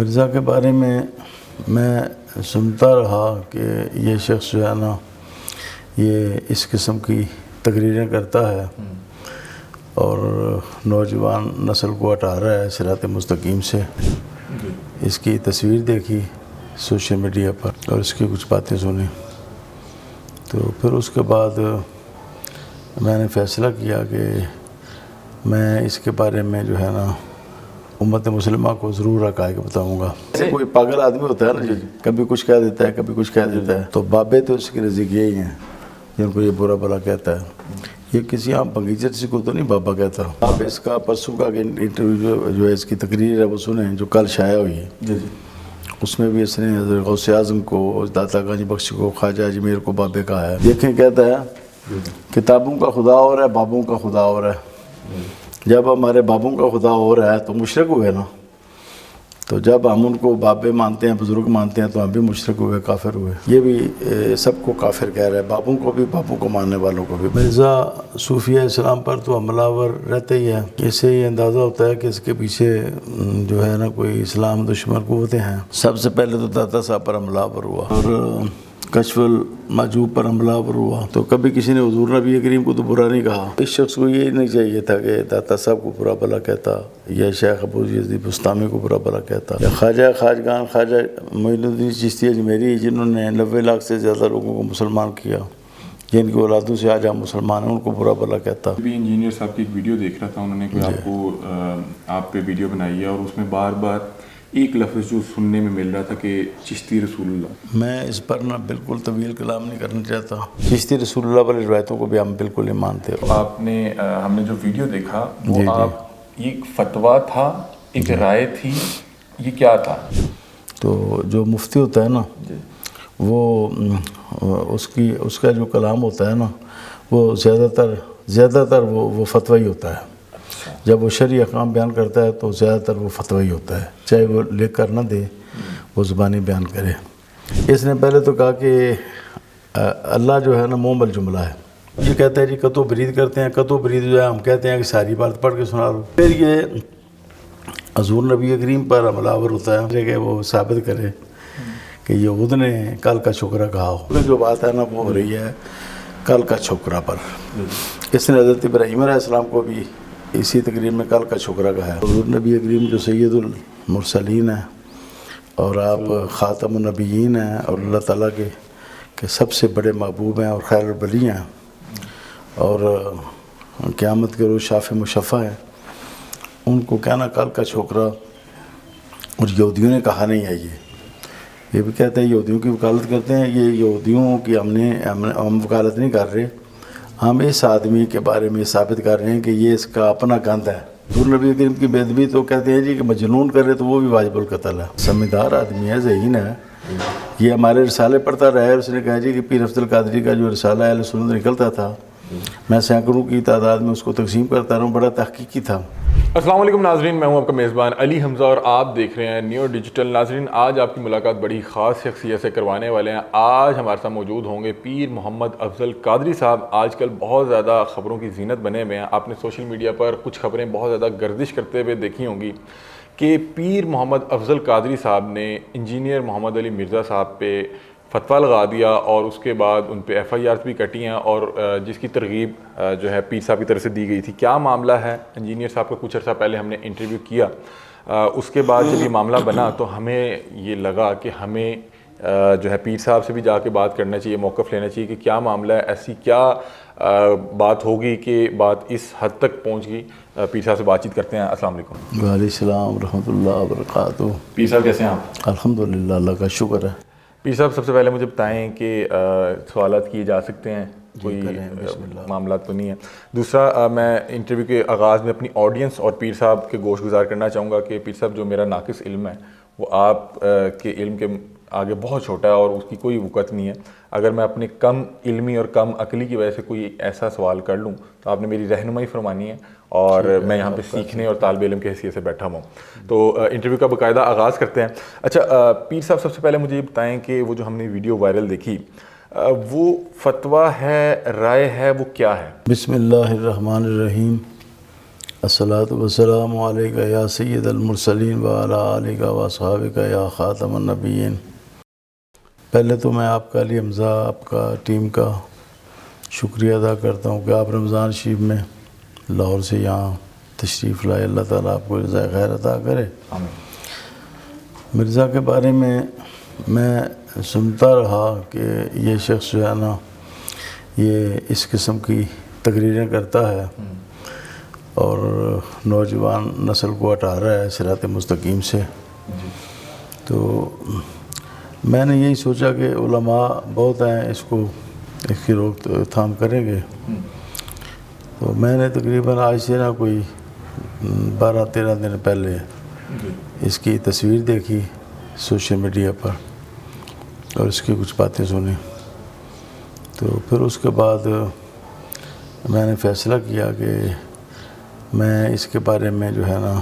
مرزا کے بارے میں سنتا رہا کہ یہ شخص جو ہے نا یہ اس قسم کی تقریریں کرتا ہے اور نوجوان نسل کو ہٹا رہا ہے صراط مستقیم سے۔ اس کی تصویر دیکھی سوشل میڈیا پر اور اس کی کچھ باتیں سنی، تو پھر اس کے بعد میں نے فیصلہ کیا کہ میں اس کے بارے میں جو ہے نا امت مسلمہ کو ضرور حقائق بتاؤں گا۔ ایسے کوئی پاگل آدمی ہوتا ہے نا کبھی کچھ کہہ دیتا ہے کبھی کچھ کہہ دیتا ہے، تو بابے تو اس کے نزدیک یہی ہیں جن کو یہ برا بھلا کہتا ہے۔ یہ کسی عام بغیچہ کسی کو تو نہیں بابا کہتا۔ آپ اس کا پرسوں کا انٹرویو جو ہے اس کی تقریر ہے وہ سنیں جو کل شائع ہوئی ہے۔ اس میں بھی اس نے حضرت غوث اعظم کو، داتا گنج بخش کو، خواجہ اجمیر کو بابے کہا ہے۔ دیکھیں کہتا ہے کتابوں کا خدا اور ہے، بابوں کا خدا اور ہے۔ جب ہمارے بابوں کا خدا اور ہے تو مشرک ہوئے نا، تو جب ہم ان کو بابے مانتے ہیں، بزرگ مانتے ہیں، تو ہم بھی مشرک ہوئے، کافر ہوئے۔ یہ بھی سب کو کافر کہہ رہا ہے، بابوں کو بھی، بابوں کو ماننے والوں کو بھی۔ مرزا صوفیہ اسلام پر تو حملہ آور رہتے ہی ہے۔ اس سے یہ اندازہ ہوتا ہے کہ اس کے پیچھے جو ہے نا کوئی اسلام دشمن قوتیں ہیں۔ سب سے پہلے تو داتا صاحب پر حملہ آور ہوا اور کشف المحجوب پر حملہ آور ہوا، تو کبھی کسی نے حضور نبی کریم کو تو برا نہیں کہا۔ اس شخص کو یہ نہیں چاہیے تھا کہ داتا صاحب کو برا بھلا کہتا، یا شیخ ابو یزید بستامی کو برا بھلا کہتا، یا خواجہ خواجگان خواجہ معین الدین چشتی اجمیری جنہوں نے 90 لاکھ سے زیادہ لوگوں کو مسلمان کیا، جن کی اولادوں سے آج ہم مسلمان ہیں، ان کو برا بھلا کہتا۔ بھی انجینئر صاحب کی ایک ویڈیو دیکھ رہا تھا، انہوں نے کوئی آپ پہ ویڈیو بنائی ہے اور اس میں بار بار ایک لفظ جو سننے میں مل رہا تھا کہ چشتی رسول اللہ۔ میں اس پر نا بالکل طویل کلام نہیں کرنا چاہتا۔ چشتی رسول اللہ والی روایتوں کو بھی ہم بالکل نہیں مانتے۔ آپ نے ہم نے جو ویڈیو دیکھا وہ آپ یہ ایک فتویٰ تھا، ایک رائے تھی، یہ کیا تھا؟ تو جو مفتی ہوتا ہے نا وہ اس کا جو کلام ہوتا ہے نا وہ زیادہ تر وہ فتویٰ ہی ہوتا ہے۔ جب وہ شرعی احکام بیان کرتا ہے تو زیادہ تر وہ فتویٰ ہی ہوتا ہے، چاہے وہ لکھ کر نہ دے، وہ زبانی بیان کرے۔ اس نے پہلے تو کہا کہ اللہ جو ہے نا مومل جملہ ہے۔ یہ کہتا ہے جی قطع و برید کرتے ہیں، قطع و برید جو ہے ہم کہتے ہیں کہ ساری بات پڑھ کے سنا لو۔ پھر یہ حضور نبی کریم پر حملہ آور ہوتا ہے کہ وہ ثابت کرے کہ یہود نے کل کا شکرہ کہا ہو۔ جو بات ہے نا وہ ہو رہی ہے کل کا شکرہ پر۔ اس نے حضرت ابراہیم علیہ السلام کو بھی اسی تقریر میں کل کا شکرہ کہا ہے۔ حضور نبی کریم جو سید المرسلین ہیں اور آپ خاتم النبیین ہیں اور اللہ تعالیٰ کے سب سے بڑے محبوب ہیں اور خیر البلی ہیں اور قیامت کے روز شافع مشفع ہیں، ان کو کہنا کل کا شکرہ، اور یہودیوں نے کہا نہیں ہے۔ یہ بھی کہتے ہیں یہودیوں کی وکالت کرتے ہیں۔ یہ یہودیوں کی ہم وکالت نہیں کر رہے، ہم اس آدمی کے بارے میں ثابت کر رہے ہیں کہ یہ اس کا اپنا گند ہے۔ حضور نبی کریم کی بے ادبی تو کہتے ہیں جی کہ مجنون کرے تو وہ بھی واجب القتل ہے۔ سمجھدار آدمی ہے، ذہین ہے، یہ ہمارے رسالے پڑھتا رہا ہے۔ اس نے کہا جی کہ پیر افضل قادری کا جو رسالہ اہل سنت نکلتا تھا، میں سینکڑوں کی تعداد میں اس کو تقسیم کرتا رہا ہوں، بڑا تحقیقی تھا۔ السلام علیکم ناظرین، میں ہوں آپ کا میزبان علی حمزہ اور آپ دیکھ رہے ہیں نیو ڈیجیٹل۔ ناظرین، آج آپ کی ملاقات بڑی خاص شخصیت سے کروانے والے ہیں۔ آج ہمارے ساتھ موجود ہوں گے پیر محمد افضل قادری صاحب۔ آج کل بہت زیادہ خبروں کی زینت بنے ہوئے ہیں۔ آپ نے سوشل میڈیا پر کچھ خبریں بہت زیادہ گردش کرتے ہوئے دیکھی ہوں گی کہ پیر محمد افضل قادری صاحب نے انجینئر محمد علی مرزا صاحب پہ فتویٰ لگا دیا اور اس کے بعد ان پہ ایف آئی آرز بھی کٹی ہیں، اور جس کی ترغیب جو ہے پیر صاحب کی طرف سے دی گئی تھی۔ کیا معاملہ ہے؟ انجینئر صاحب کا کچھ عرصہ پہلے ہم نے انٹرویو کیا، اس کے بعد جب یہ معاملہ بنا تو ہمیں یہ لگا کہ ہمیں جو ہے پیر صاحب سے بھی جا کے بات کرنا چاہیے، موقف لینا چاہیے کہ کیا معاملہ ہے، ایسی کیا بات ہوگی کہ بات اس حد تک پہنچ گئی۔ پیر صاحب سے بات چیت کرتے ہیں۔ السلام علیکم۔ وعلیکم السلام ورحمۃ اللہ وبرکاتہ۔ پیر صاحب کیسے ہیں آپ؟ الحمدللہ، اللہ کا شکر ہے۔ پیر صاحب سب سے پہلے مجھے بتائیں کہ سوالات کیے جا سکتے ہیں، کوئی معاملات تو نہیں ہے؟ دوسرا، میں انٹرویو کے آغاز میں اپنی آڈینس اور پیر صاحب کے گوش گزار کرنا چاہوں گا کہ پیر صاحب جو میرا ناقص علم ہے وہ آپ کے علم کے آگے بہت چھوٹا ہے اور اس کی کوئی وقت نہیں ہے۔ اگر میں اپنے کم علمی اور کم عقلی کی وجہ سے کوئی ایسا سوال کر لوں تو آپ نے میری رہنمائی فرمانی ہے، اور میں یہاں پہ سیکھنے اور طالب علم کی حیثیت سے بیٹھا ہوں۔ تو انٹرویو کا باقاعدہ آغاز کرتے ہیں۔ اچھا پیر صاحب، سب سے پہلے مجھے یہ بتائیں کہ وہ جو ہم نے ویڈیو وائرل دیکھی وہ فتویٰ ہے، رائے ہے، وہ کیا ہے؟ بسم اللہ الرحمن الرحیم۔ الصلاۃ والسلام علیک یا سید المرسلین وعلی آلک و اصحابک یا خاتم النبیین۔ پہلے تو میں آپ کا علی حمزہ آپ کا ٹیم کا شکریہ ادا کرتا ہوں کہ آپ رمضان شریف میں لاہور سے یہاں تشریف لائے۔ اللہ تعالیٰ آپ کو جزائے خیر عطا کرے۔ مرزا کے بارے میں سنتا رہا کہ یہ شخص جو ہے نا یہ اس قسم کی تقریریں کرتا ہے اور نوجوان نسل کو ہٹا رہا ہے صراط مستقیم سے۔ تو میں نے یہی سوچا کہ علماء بہت ہیں، اس کی روک تھام کریں گے۔ تو میں نے تقریباً آج سے نا کوئی 12-13 دن پہلے اس کی تصویر دیکھی سوشل میڈیا پر اور اس کی کچھ باتیں سنی۔ تو پھر اس کے بعد میں نے فیصلہ کیا کہ میں اس کے بارے میں جو ہے نا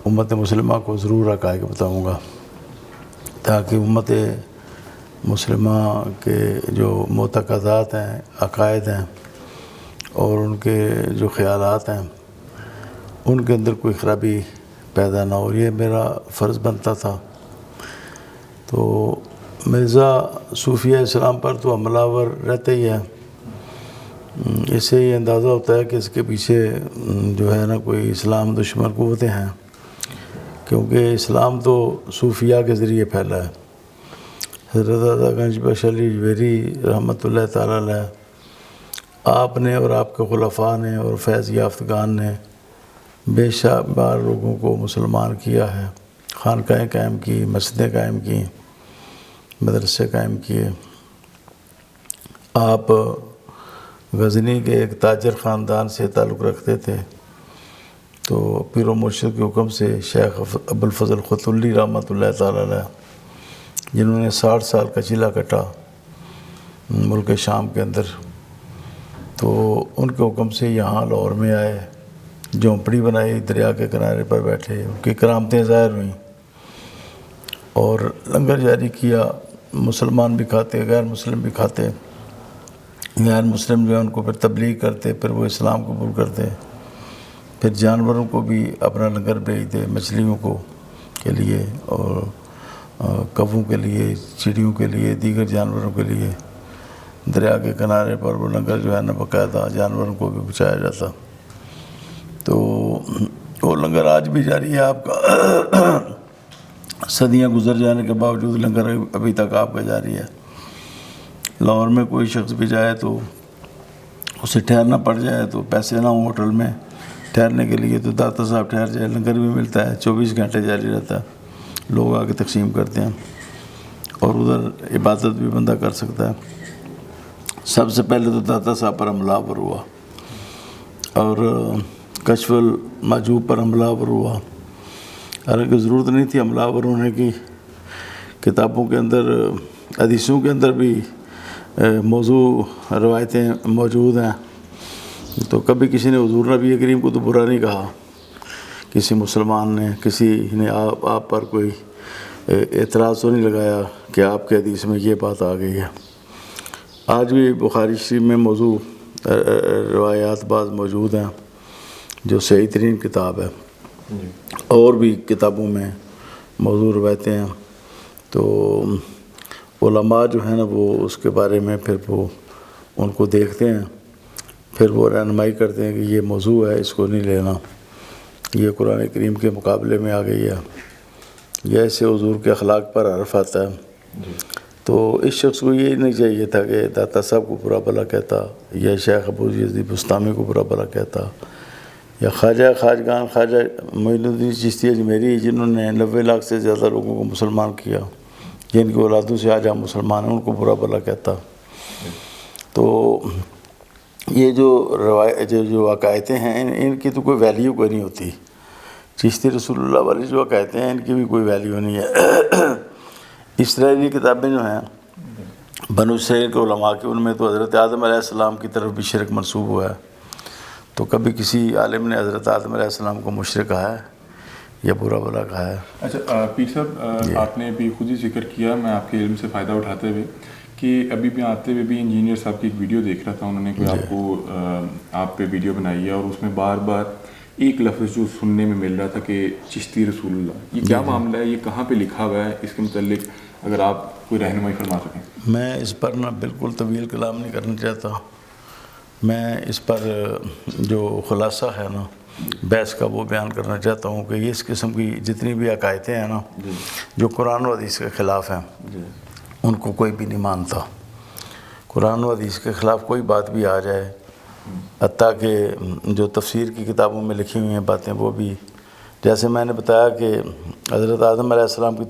امت مسلمہ کو ضرور حقائق بتاؤں گا، تاکہ امت مسلمہ کے جو معتقدات ہیں، عقائد ہیں اور ان کے جو خیالات ہیں ان کے اندر کوئی خرابی پیدا نہ ہو۔ یہ میرا فرض بنتا تھا۔ تو مرزا صوفیہ اسلام پر تو حملہ آور رہتے ہی ہے، اس سے یہ اندازہ ہوتا ہے کہ اس کے پیچھے جو ہے نا کوئی اسلام دشمن قوتیں ہیں، کیونکہ اسلام تو صوفیہ کے ذریعے پھیلا ہے۔ حضرت دادا گنج بخش علی جویری رحمۃ اللہ تعالیٰ علیہ، آپ نے اور آپ کے خلفاء نے اور فیض یافتگان نے بے شمار لوگوں کو مسلمان کیا ہے، خانقاہیں قائم کی، مسجدیں قائم کی، مدرسے قائم کیے۔ آپ غزنی کے ایک تاجر خاندان سے تعلق رکھتے تھے، تو پیر و مرشد کے حکم سے شیخ ابوالفضل ختلی رحمۃ اللہ تعالیٰ علیہ، جنہوں نے 60 سال کا چلہ کٹا ملک شام کے اندر، تو ان کے حکم سے یہاں لاہور میں آئے، جھونپڑی بنائی، دریا کے کنارے پر بیٹھے، ان کی کرامتیں ظاہر ہوئیں اور لنگر جاری کیا۔ مسلمان بھی کھاتے، غیر مسلم بھی کھاتے، غیر مسلم جو ہے ان کو پھر تبلیغ کرتے، پھر وہ اسلام قبول کرتے، پھر جانوروں کو بھی اپنا لنگر بھیجتے، مچھلیوں کو کے لیے اور کبوں کے لیے، چڑیوں کے لیے، دیگر جانوروں کے لیے۔ دریا کے کنارے پر وہ لنگر جو ہے نا باقاعدہ جانوروں کو بھی بچایا جاتا۔ تو وہ لنگر آج بھی جاری ہے آپ کا، صدیاں گزر جانے کے باوجود لنگر ابھی تک آپ کا جاری ہے۔ لاہور میں کوئی شخص بھی جائے تو اسے ٹھہرنا پڑ جائے تو پیسے نہ ہوں ہوٹل میں ٹھہرنے کے لیے، تو داتا صاحب ٹھہر جائے، لنگر بھی ملتا ہے، 24 گھنٹے جاری رہتا ہے، لوگ آ کے تقسیم کرتے ہیں اور ادھر عبادت بھی بندہ کر سکتا ہے۔ سب سے پہلے تو داتا صاحب پر حملہ آور ہوا اور کشف المحجوب پر حملہ آور ہوا، حالانکہ ضرورت نہیں تھی حملہ آور ہونے کی۔ کتابوں کے اندر، حدیثوں کے اندر بھی موضوع روایتیں موجود ہیں، تو کبھی کسی نے حضور نبی کریم کو تو برا نہیں کہا، کسی مسلمان نے، کسی نے آپ پر کوئی اعتراض تو نہیں لگایا کہ آپ کے حدیث میں یہ بات آ گئی ہے۔ آج بھی بخاری شریف میں موضوع روایات بعض موجود ہیں جو صحیح ترین کتاب ہے، اور بھی کتابوں میں موضوع روایتیں ہیں۔ تو علماء جو ہیں نا وہ اس کے بارے میں پھر وہ ان کو دیکھتے ہیں، پھر وہ رہنمائی کرتے ہیں کہ یہ موضوع ہے، اس کو نہیں لینا، یہ قرآن کریم کے مقابلے میں آ گئی ہے، یہ ایسے حضور کے اخلاق پر حرف آتا ہے۔ تو اس شخص کو یہ نہیں چاہیے تھا کہ داتا صاحب کو برا بھلا کہتا، یا شیخ ابو یزید بستامی کو برا بھلا کہتا، یا خواجگان خواجہ معین الدین چشتی اجمیری، جنہوں نے 90 لاکھ سے زیادہ لوگوں کو مسلمان کیا، جن کی اولادوں سے آج ہم مسلمان ہیں، ان کو برا بھلا کہتا۔ تو یہ جو عقائدیں ہیں ان کی تو کوئی ویلیو کوئی نہیں ہوتی۔ چشتی رسول اللہ والی جو عقائدیں ہیں ان کی بھی کوئی ویلیو نہیں ہے۔ اسرائیلی کتابیں جو ہیں بنو اسرائیل کے علماء کی، ان میں تو حضرت آدم علیہ السلام کی طرف بھی شرک منسوب ہوا ہے، تو کبھی کسی عالم نے حضرت آدم علیہ السلام کو مشرک کہا ہے یا برا بھلا کہا ہے؟ اچھا پیر صاحب، آپ نے بھی خود ہی ذکر کیا، میں آپ کے علم سے فائدہ اٹھاتے ہوئے کہ ابھی بھی آتے ہوئے بھی انجینئر صاحب کی ایک ویڈیو دیکھ رہا تھا، انہوں نے کوئی آپ پہ ویڈیو بنائی ہے اور اس میں بار بار ایک لفظ جو سننے میں مل رہا تھا کہ چشتی رسول اللہ، یہ کیا معاملہ ہے؟ یہ کہاں پہ لکھا ہوا ہے؟ اس کے متعلق اگر آپ کوئی رہنمائی فرما سکیں۔ میں اس پر بالکل طویل کلام نہیں کرنا چاہتا، میں اس پر جو خلاصہ ہے بحث کا وہ بیان کرنا چاہتا ہوں کہ یہ اس قسم کی جتنی بھی عقائدیں ہیں جو قرآن و حدیث کے خلاف ہیں ان کو کوئی بھی نہیں مانتا۔ قرآن و حدیث کے خلاف کوئی بات بھی آ جائے، حتیٰ کہ جو تفسیر کی کتابوں میں لکھی ہوئی ہیں باتیں وہ بھی، جیسے میں نے بتایا کہ حضرت آدم علیہ السلام کی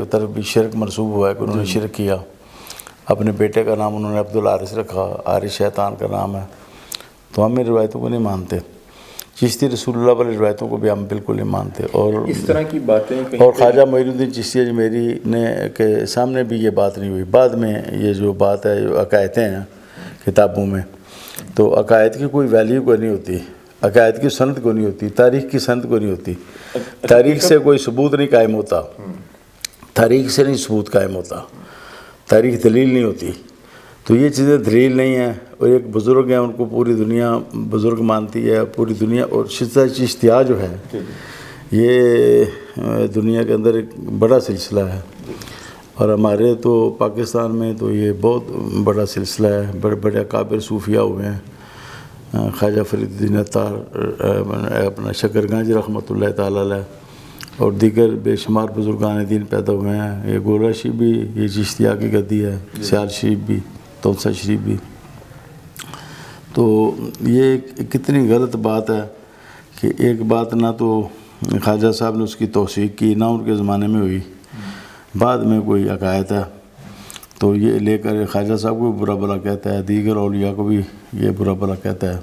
طرف بھی شرک منسوب ہوا ہے کہ انہوں نے شرک کیا، اپنے بیٹے کا نام انہوں نے عبدالحارث رکھا، حارث شیطان کا نام ہے، تو ہم ان روایتوں کو نہیں مانتے۔ چشتی رسول اللہ والی روایتوں کو بھی ہم بالکل نہیں مانتے، اور اس طرح کی باتیں اور خواجہ معین الدین چشتی اجمیری نے کے سامنے بھی یہ بات نہیں ہوئی۔ بعد میں یہ جو بات ہے جو عقائدیں ہیں کتابوں میں، تو عقائد کی کوئی ویلیو کو نہیں ہوتی، عقائد کی سند کو نہیں ہوتی، تاریخ کی سند کو نہیں ہوتی، تاریخ سے کوئی ثبوت نہیں قائم ہوتا، تاریخ سے نہیں ثبوت قائم ہوتا، تاریخ دلیل نہیں ہوتی۔ تو یہ چیزیں دلیل نہیں ہیں، اور ایک بزرگ ہیں ان کو پوری دنیا بزرگ مانتی ہے، پوری دنیا، اور چشتیہ جو ہے یہ دنیا کے اندر ایک بڑا سلسلہ ہے، اور ہمارے تو پاکستان میں تو یہ بہت بڑا سلسلہ ہے، بڑے بڑے اکابر صوفیہ ہوئے ہیں، خواجہ فرید الدین عطار، اپنا شکر گنج رحمۃ اللہ تعالیٰ علیہ، اور دیگر بے شمار بزرگان دین پیدا ہوئے ہیں۔ یہ گولہ شریف بھی یہ چشتیہ کی گدی ہے، سیال شریف بھی، توسہ شریف بھی۔ تو یہ کتنی غلط بات ہے کہ ایک بات نہ تو خواجہ صاحب نے اس کی توثیق کی، نہ ان کے زمانے میں ہوئی، بعد میں کوئی عقائد ہے تو یہ لے کر خواجہ صاحب کو بھی برا بھلا کہتا ہے، دیگر اولیاء کو بھی یہ برا بھلا کہتا ہے،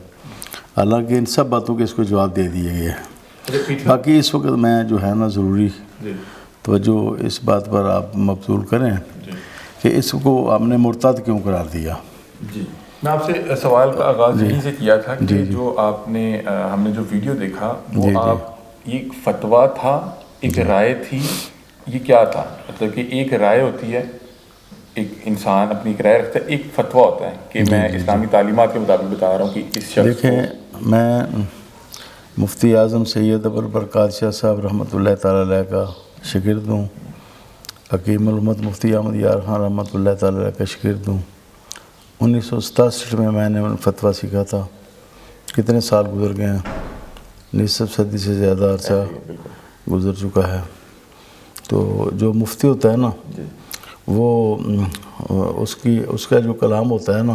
حالانکہ ان سب باتوں کے اس کو جواب دے دیے گئے ہیں۔ باقی اس وقت میں جو ہے ضروری توجہ اس بات پر آپ مبذول کریں کہ اس کو ہم نے مرتد کیوں قرار دیا۔ جی، میں آپ سے سوال کا آغاز یہیں سے کیا تھا کہ جو آپ نے ہم نے جو ویڈیو دیکھا وہ آپ ایک فتویٰ تھا، ایک رائے تھی، یہ کیا تھا؟ مطلب کہ ایک رائے ہوتی ہے، ایک انسان اپنی ایک رائے رکھتا ہے، ایک فتویٰ ہوتا ہے کہ میں اسلامی تعلیمات کے مطابق بتا رہا ہوں کہ اس شخص دیکھیں، میں مفتی اعظم سید ابوالبرکات شاہ صاحب رحمۃ اللہ تعالیٰ علیہ کا شاگرد ہوں، حکیم الامت مفتی احمد یار خان رحمۃ اللہ تعالیٰ علیہ کا شاگرد ہوں۔ 1967 میں نے فتویٰ سیکھا تھا، کتنے سال گزر گئے ہیں، نصف صدی سے زیادہ عرصہ گزر چکا ہے۔ تو جو مفتی ہوتا ہے نا وہ اس کا جو کلام ہوتا ہے نا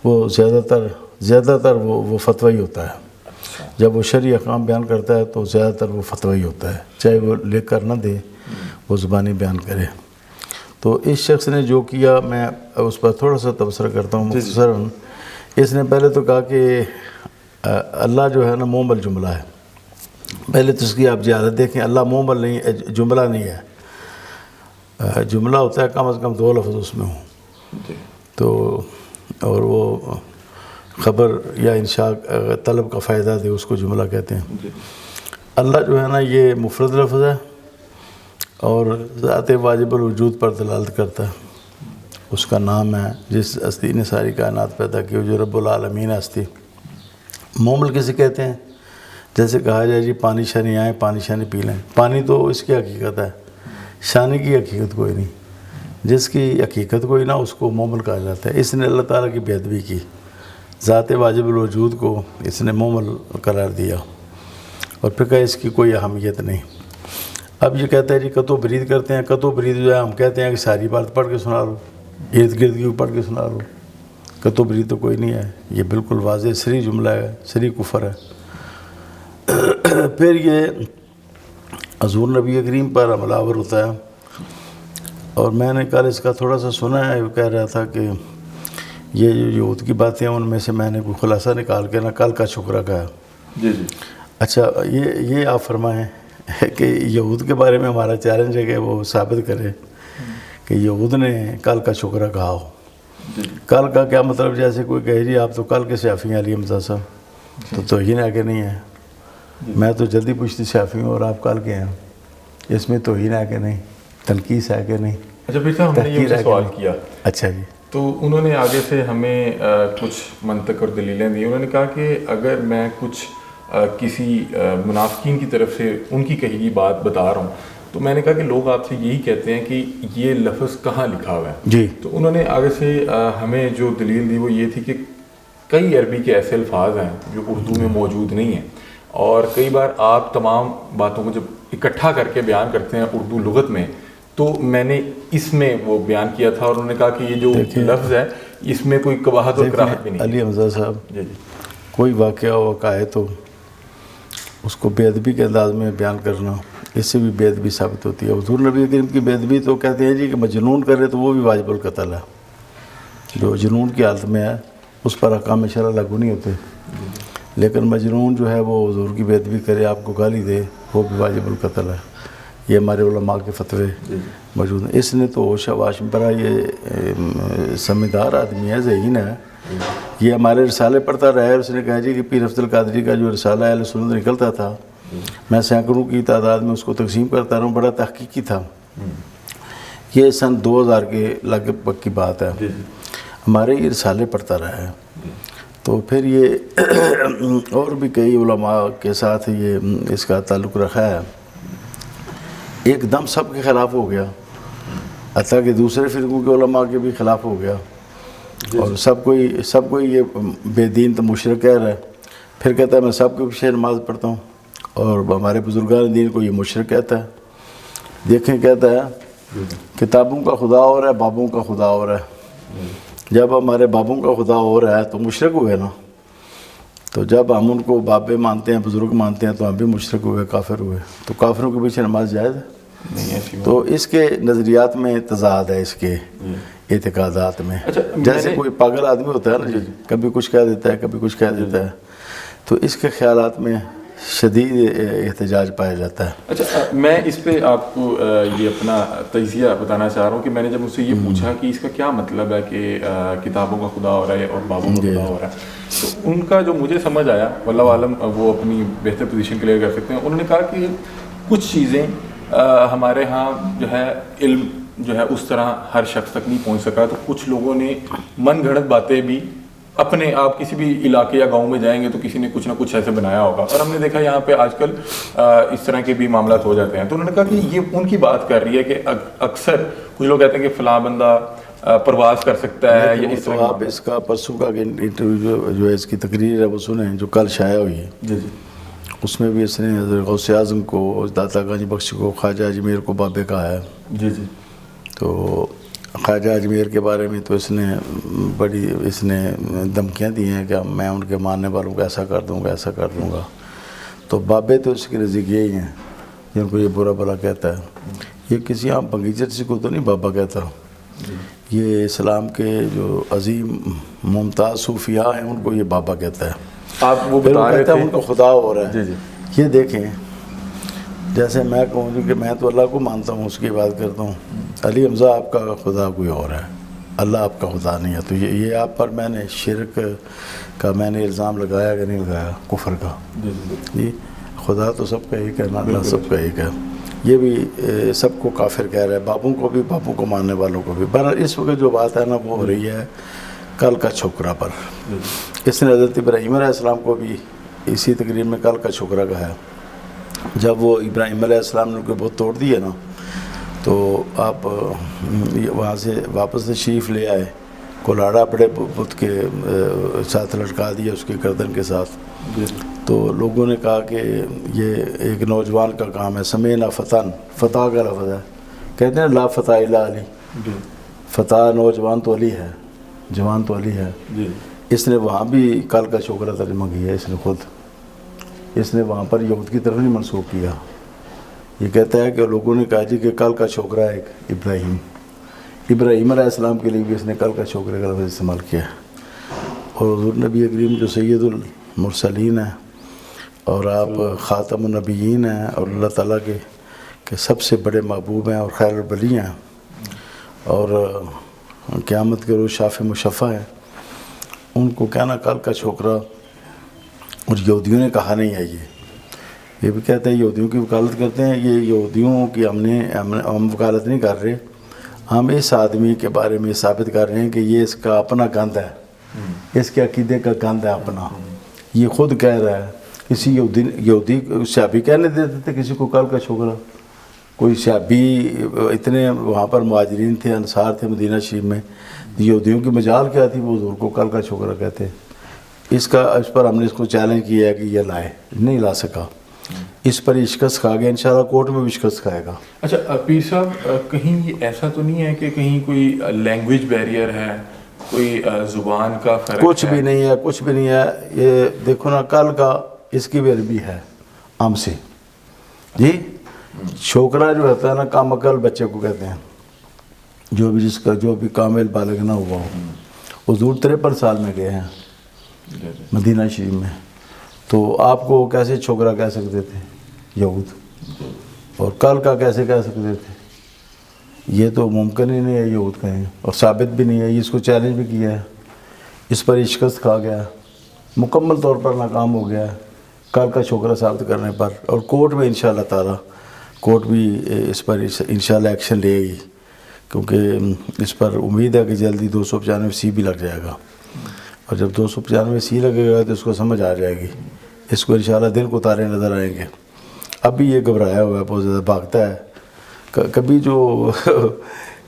وہ زیادہ تر وہ فتویٰ ہی ہوتا ہے۔ جب وہ شرعی احکام بیان کرتا ہے تو زیادہ تر وہ فتویٰ ہی ہوتا ہے، چاہے وہ لکھ کر نہ دے، وہ زبانی بیان کرے۔ تو اس شخص نے جو کیا، میں اس پر تھوڑا سا تبصرہ کرتا ہوں مختصراً۔ اس نے پہلے تو کہا کہ اللہ جو ہے نا مومل جملہ ہے۔ پہلے تو اس کی آپ جہالت دیکھیں، اللہ مومل نہیں، جملہ نہیں ہے، جملہ ہوتا ہے کم از کم 2 لفظ اس میں ہوں تو، اور وہ خبر یا انشاء طلب کا فائدہ دے اس کو جملہ کہتے ہیں۔ اللہ جو ہے نا یہ مفرد لفظ ہے اور ذات واجب الوجود پر دلالت کرتا ہے۔ اس کا نام ہے جس ہستی نے ساری کائنات پیدا کی، جو رب العالمین ہستی۔ مومل کسے کہتے ہیں؟ جیسے کہا جائے جی پانی شانی آئے، پانی شانی پی لیں، پانی تو اس کی حقیقت ہے، شانی کی حقیقت کوئی نہیں۔ جس کی حقیقت کوئی نہ اس کو مومل کہا جاتا ہے۔ اس نے اللہ تعالیٰ کی بے ادبی کی، ذات واجب الوجود کو اس نے مومل قرار دیا، اور پھر کہا اس کی کوئی اہمیت نہیں۔ اب یہ کہتا ہے جی قطع و برید کرتے ہیں، قطع و برید جو ہے ہم کہتے ہیں کہ ساری بات پڑھ کے سنا لو، ارد گرد کی پڑھ کے سنا لو، قطع و برید تو کوئی نہیں ہے، یہ بالکل واضح صریح جملہ ہے، صریح کفر ہے۔ پھر یہ حضور نبی کریم پر حملہ آور ہوتا ہے، اور میں نے کل اس کا تھوڑا سا سنا ہے، وہ کہہ رہا تھا کہ یہ جو یہود کی باتیں ہیں ان میں سے میں نے کوئی خلاصہ نکال کے کل کا شکرہ کہا۔ جی۔ اچھا، یہ آپ فرمائیں کہ یہود کے بارے میں ہمارا چیلنج ہے کہ وہ ثابت کرے کہ یہود نے کل کا شکرہ کہا ہو۔ کل کا کیا مطلب؟ جیسے کوئی کہے جی آپ تو کل کے سیافی ہیں علی حمزہ صاحب، تو توہین ہے کہ نہیں ہے؟ میں تو جلدی پوچھتی سیافی ہوں اور آپ کل کے ہیں، اس میں توہین ہے کہ نہیں؟ تنقیص ہے کہ نہیں؟ اچھا پھر ہم نے یہ سوال کیا، اچھا جی، تو انہوں نے آگے سے ہمیں کچھ منطق اور دلیلیں دی۔ انہوں نے کہا کہ اگر میں کچھ کسی منافقین کی طرف سے ان کی کہی گئی بات بتا رہا ہوں. تو میں نے کہا کہ لوگ آپ سے یہی کہتے ہیں کہ یہ لفظ کہاں لکھا ہوا ہے. جی. تو انہوں نے آگے سے ہمیں جو دلیل دی وہ یہ تھی کہ کئی عربی کے ایسے الفاظ ہیں جو اردو میں موجود نہیں ہیں, اور کئی بار آپ تمام باتوں کو جب اکٹھا کر کے بیان کرتے ہیں اردو لغت میں, تو میں نے اس میں وہ بیان کیا تھا, اور انہوں نے کہا کہ یہ جو لفظ ہے اس میں کوئی قباحت اور کراہت بھی نہیں. علی حمزہ صاحب, جی جی, کوئی واقعہ وقع ہے تو اس کو بے ادبی کے انداز میں بیان کرنا, اس سے بھی بے ادبی ثابت ہوتی ہے. حضور نبی کریم کی بے ادبی تو کہتے ہیں جی کہ مجنون کرے تو وہ بھی واجب القتل ہے. جو جنون کی حالت میں ہے اس پر احکام شرع لاگو نہیں ہوتے, لیکن مجنون جو ہے وہ حضور کی بے ادبی کرے, آپ کو گالی دے, وہ بھی واجب القتل ہے. یہ ہمارے علماء کے فتوے موجود ہیں. اس نے تو ہوش واش برا, یہ سمجھدار آدمی ہے, ذہین ہے, یہ ہمارے رسالے پڑھتا رہا ہے. اس نے کہا جی کہ پیر افضل قادری کا جو رسالہ اہل سنت نکلتا تھا, میں سینکڑوں کی تعداد میں اس کو تقسیم کرتا رہا ہوں, بڑا تحقیقی تھا. یہ سن 2000 کے لگ بھگ کی بات ہے. ہمارے یہ رسالے پڑھتا رہا ہے. تو پھر یہ اور بھی کئی علماء کے ساتھ یہ اس کا تعلق رکھا ہے. ایک دم سب کے خلاف ہو گیا, حتیٰ کہ دوسرے فرقوں کے علماء کے بھی خلاف ہو گیا, اور سب کوئی یہ بے دین تو مشرک کہہ رہا ہے. پھر کہتا ہے میں سب کے پیچھے نماز پڑھتا ہوں, اور ہمارے بزرگان دین کو یہ مشرک کہتا ہے. دیکھیں, کہتا ہے کتابوں کا خدا اور ہے, بابوں کا خدا اور ہے. جب ہمارے بابوں کا خدا ہو رہا ہے تو مشرک ہوئے نا. تو جب ہم ان کو بابے مانتے ہیں, بزرگ مانتے ہیں, تو ہم بھی مشرک ہوئے, کافر ہوئے. تو کافروں کے پیچھے نماز جائز ہے؟ تو اس کے نظریات میں تضاد ہے, اس کے اعتقادات میں. جیسے کوئی پاگل آدمی ہوتا ہے نا, کبھی کچھ کہہ دیتا ہے, کبھی کچھ کہہ دیتا ہے, تو اس کے خیالات میں شدید احتجاج پایا جاتا ہے. اچھا, میں اس پہ آپ کو یہ اپنا تجزیہ بتانا چاہ رہا ہوں کہ میں نے جب مجھ سے یہ پوچھا کہ اس کا کیا مطلب ہے کہ کتابوں کا خدا ہو رہا ہے اور بابوں کا خدا ہو رہا ہے, تو ان کا جو مجھے سمجھ آیا, واللہ عالم وہ اپنی بہتر پوزیشن کلیئر کر سکتے ہیں, انہوں نے کہا کہ کچھ چیزیں ہمارے ہاں جو ہے علم جو ہے اس طرح ہر شخص تک نہیں پہنچ سکا, تو کچھ لوگوں نے من گھڑت باتیں بھی اپنے, آپ کسی بھی علاقے یا گاؤں میں جائیں گے تو کسی نے کچھ نہ کچھ ایسے بنایا ہوگا, اور ہم نے دیکھا یہاں پہ آج کل اس طرح کے بھی معاملات ہو جاتے ہیں. تو انہوں نے کہا کہ یہ ان کی بات کر رہی ہے کہ اکثر کچھ لوگ کہتے ہیں کہ فلاں بندہ پرواز کر سکتا ہے, یا اس طرح. آپ اس کا پرسوں کا انٹرویو جو ہے اس کی تقریر ہے وہ سنیں, جو کل شائع ہوئی ہے. جی جی, اس میں بھی اس نے حضرت غوث اعظم کو, داتا گنج بخش کو, خواجہ اجمیر کو بابے کہا ہے. جی جی, تو خواجہ اجمیر کے بارے میں تو اس نے دھمکیاں دی ہیں کہ میں ان کے ماننے والوں کو ایسا کر دوں گا, ایسا کر دوں گا. تو بابے تو اس کے نزدیک یہی ہیں جن کو یہ برا بھلا کہتا ہے. یہ کسی عام بغیچہ سے کو تو نہیں بابا کہتا, یہ اسلام کے جو عظیم ممتاز صوفیاء ہیں ان کو یہ بابا کہتا ہے. آپ وہ بتا رہے تھے ان کو خدا ہو رہا ہے. جی جی, یہ دیکھیں, جیسے میں کہوں کہ میں تو اللہ کو مانتا ہوں, اس کی بات کرتا ہوں. علی حمزہ آپ کا خدا کوئی اور ہے, اللہ آپ کا خدا نہیں ہے. تو یہ آپ پر میں نے شرک کا میں نے الزام لگایا کہ نہیں لگایا, کفر کا. جی, خدا تو سب کا ایک ہے نا, اللہ سب کا ایک ہے. یہ بھی سب کو کافر کہہ رہا ہے, بابوں کو بھی, بابوں کو ماننے والوں کو بھی. بہرحال اس وقت جو بات ہے نا وہ ہو رہی ہے کل کا چھوکرا پر. اس نے حضرت ابراہیم علیہ السلام کو بھی اسی تقریب میں کل کا چھوکرا کہا ہے. جب وہ ابراہیم علیہ السلام نے ان کو بت توڑ دیے نا, تو آپ وہاں سے واپس تشریف لے آئے, کولاڑا بڑے بت کے ساتھ لٹکا دیا اس کے گردن کے ساتھ. تو لوگوں نے کہا کہ یہ ایک نوجوان کا کام ہے. سمینا فتن, فتح کا لفظ ہے, کہتے ہیں لا فتح الا علی, فتح نوجوان تو علی ہے, جوان تو علی ہے. اس نے وہاں بھی کل کا چھوکرا ترجمہ کیا ہے. اس نے خود, اس نے وہاں پر یہود کی طرف نہیں منسوخ کیا. یہ کہتا ہے کہ لوگوں نے کہا جی کہ کل کا چھوکرا ایک ابراہیم علیہ السلام کے لیے بھی اس نے کل کا چھوکرے کا لفظ استعمال کیا. اور حضور نبی کریم جو سید المرسلین ہیں اور آپ خاتم النبیین ہیں اور اللہ تعالیٰ کے سب سے بڑے محبوب ہیں اور خیر البلی ہیں اور قیامت کے روز شافع مشفع ہیں, ان کو کہنا کل کا چھوکرا. اور یہودیوں نے کہا نہیں ہے. یہ بھی کہتے ہیں یہودیوں کی وکالت کرتے ہیں. یہ یہودیوں کی ہم وکالت نہیں کر رہے, ہم اس آدمی کے بارے میں ثابت کر رہے ہیں کہ یہ اس کا اپنا گند ہے, اس کے عقیدے کا گند ہے اپنا. یہ خود کہہ رہا ہے کسی یہودی سیابی کہنے دیتے تھے کسی کو کل کا چھوکرا. کوئی سیابی اتنے وہاں پر مہاجرین تھے، انصار تھے مدینہ شریف میں، یہودیوں کی مجال کیا تھی، وہ حضور کو کل کا چھوکرا کہتے. اس پر ہم نے اس کو چیلنج کیا ہے کہ یہ لائے، نہیں لا سکا. اس پر یہ شکست کھا گیا، انشاءاللہ کورٹ میں بھی شکست کھائے گا. اچھا پیر صاحب، کہیں ایسا تو نہیں ہے کہ کہیں کوئی لینگویج بیریئر ہے، کوئی زبان کا فرق ہے؟ کچھ بھی نہیں ہے، کچھ بھی نہیں ہے. یہ دیکھو نا، کل کا اس کی بھی عربی ہے عام سے جی. چھوکرا جو ہوتا ہے نا، کام عقل بچے کو کہتے ہیں، جو بھی کامل بالغ نہ ہوا ہو. حضور 53 سال میں گئے ہیں مدینہ شریف میں، تو آپ کو کیسے چھوکرا کہہ سکتے تھے یہود، اور کل کا کیسے کہہ سکتے تھے؟ یہ تو ممکن ہی نہیں ہے یہود کہیں، اور ثابت بھی نہیں ہے. اس کو چیلنج بھی کیا ہے، اس پر شکست کھا گیا، مکمل طور پر ناکام ہو گیا ہے کل کا چھوکرا ثابت کرنے پر. اور کورٹ میں انشاءاللہ تعالی کورٹ بھی اس پر انشاءاللہ ایکشن لے گی، کیونکہ اس پر امید ہے کہ جلدی 295C بھی لگ جائے گا. اور جب 295C لگے گا تو اس کو سمجھ آ جائے گی، اس کو انشاءاللہ دن کو تارے نظر آئیں گے. اب بھی یہ گھبرایا ہوا ہے، بہت زیادہ بھاگتا ہے. کبھی جو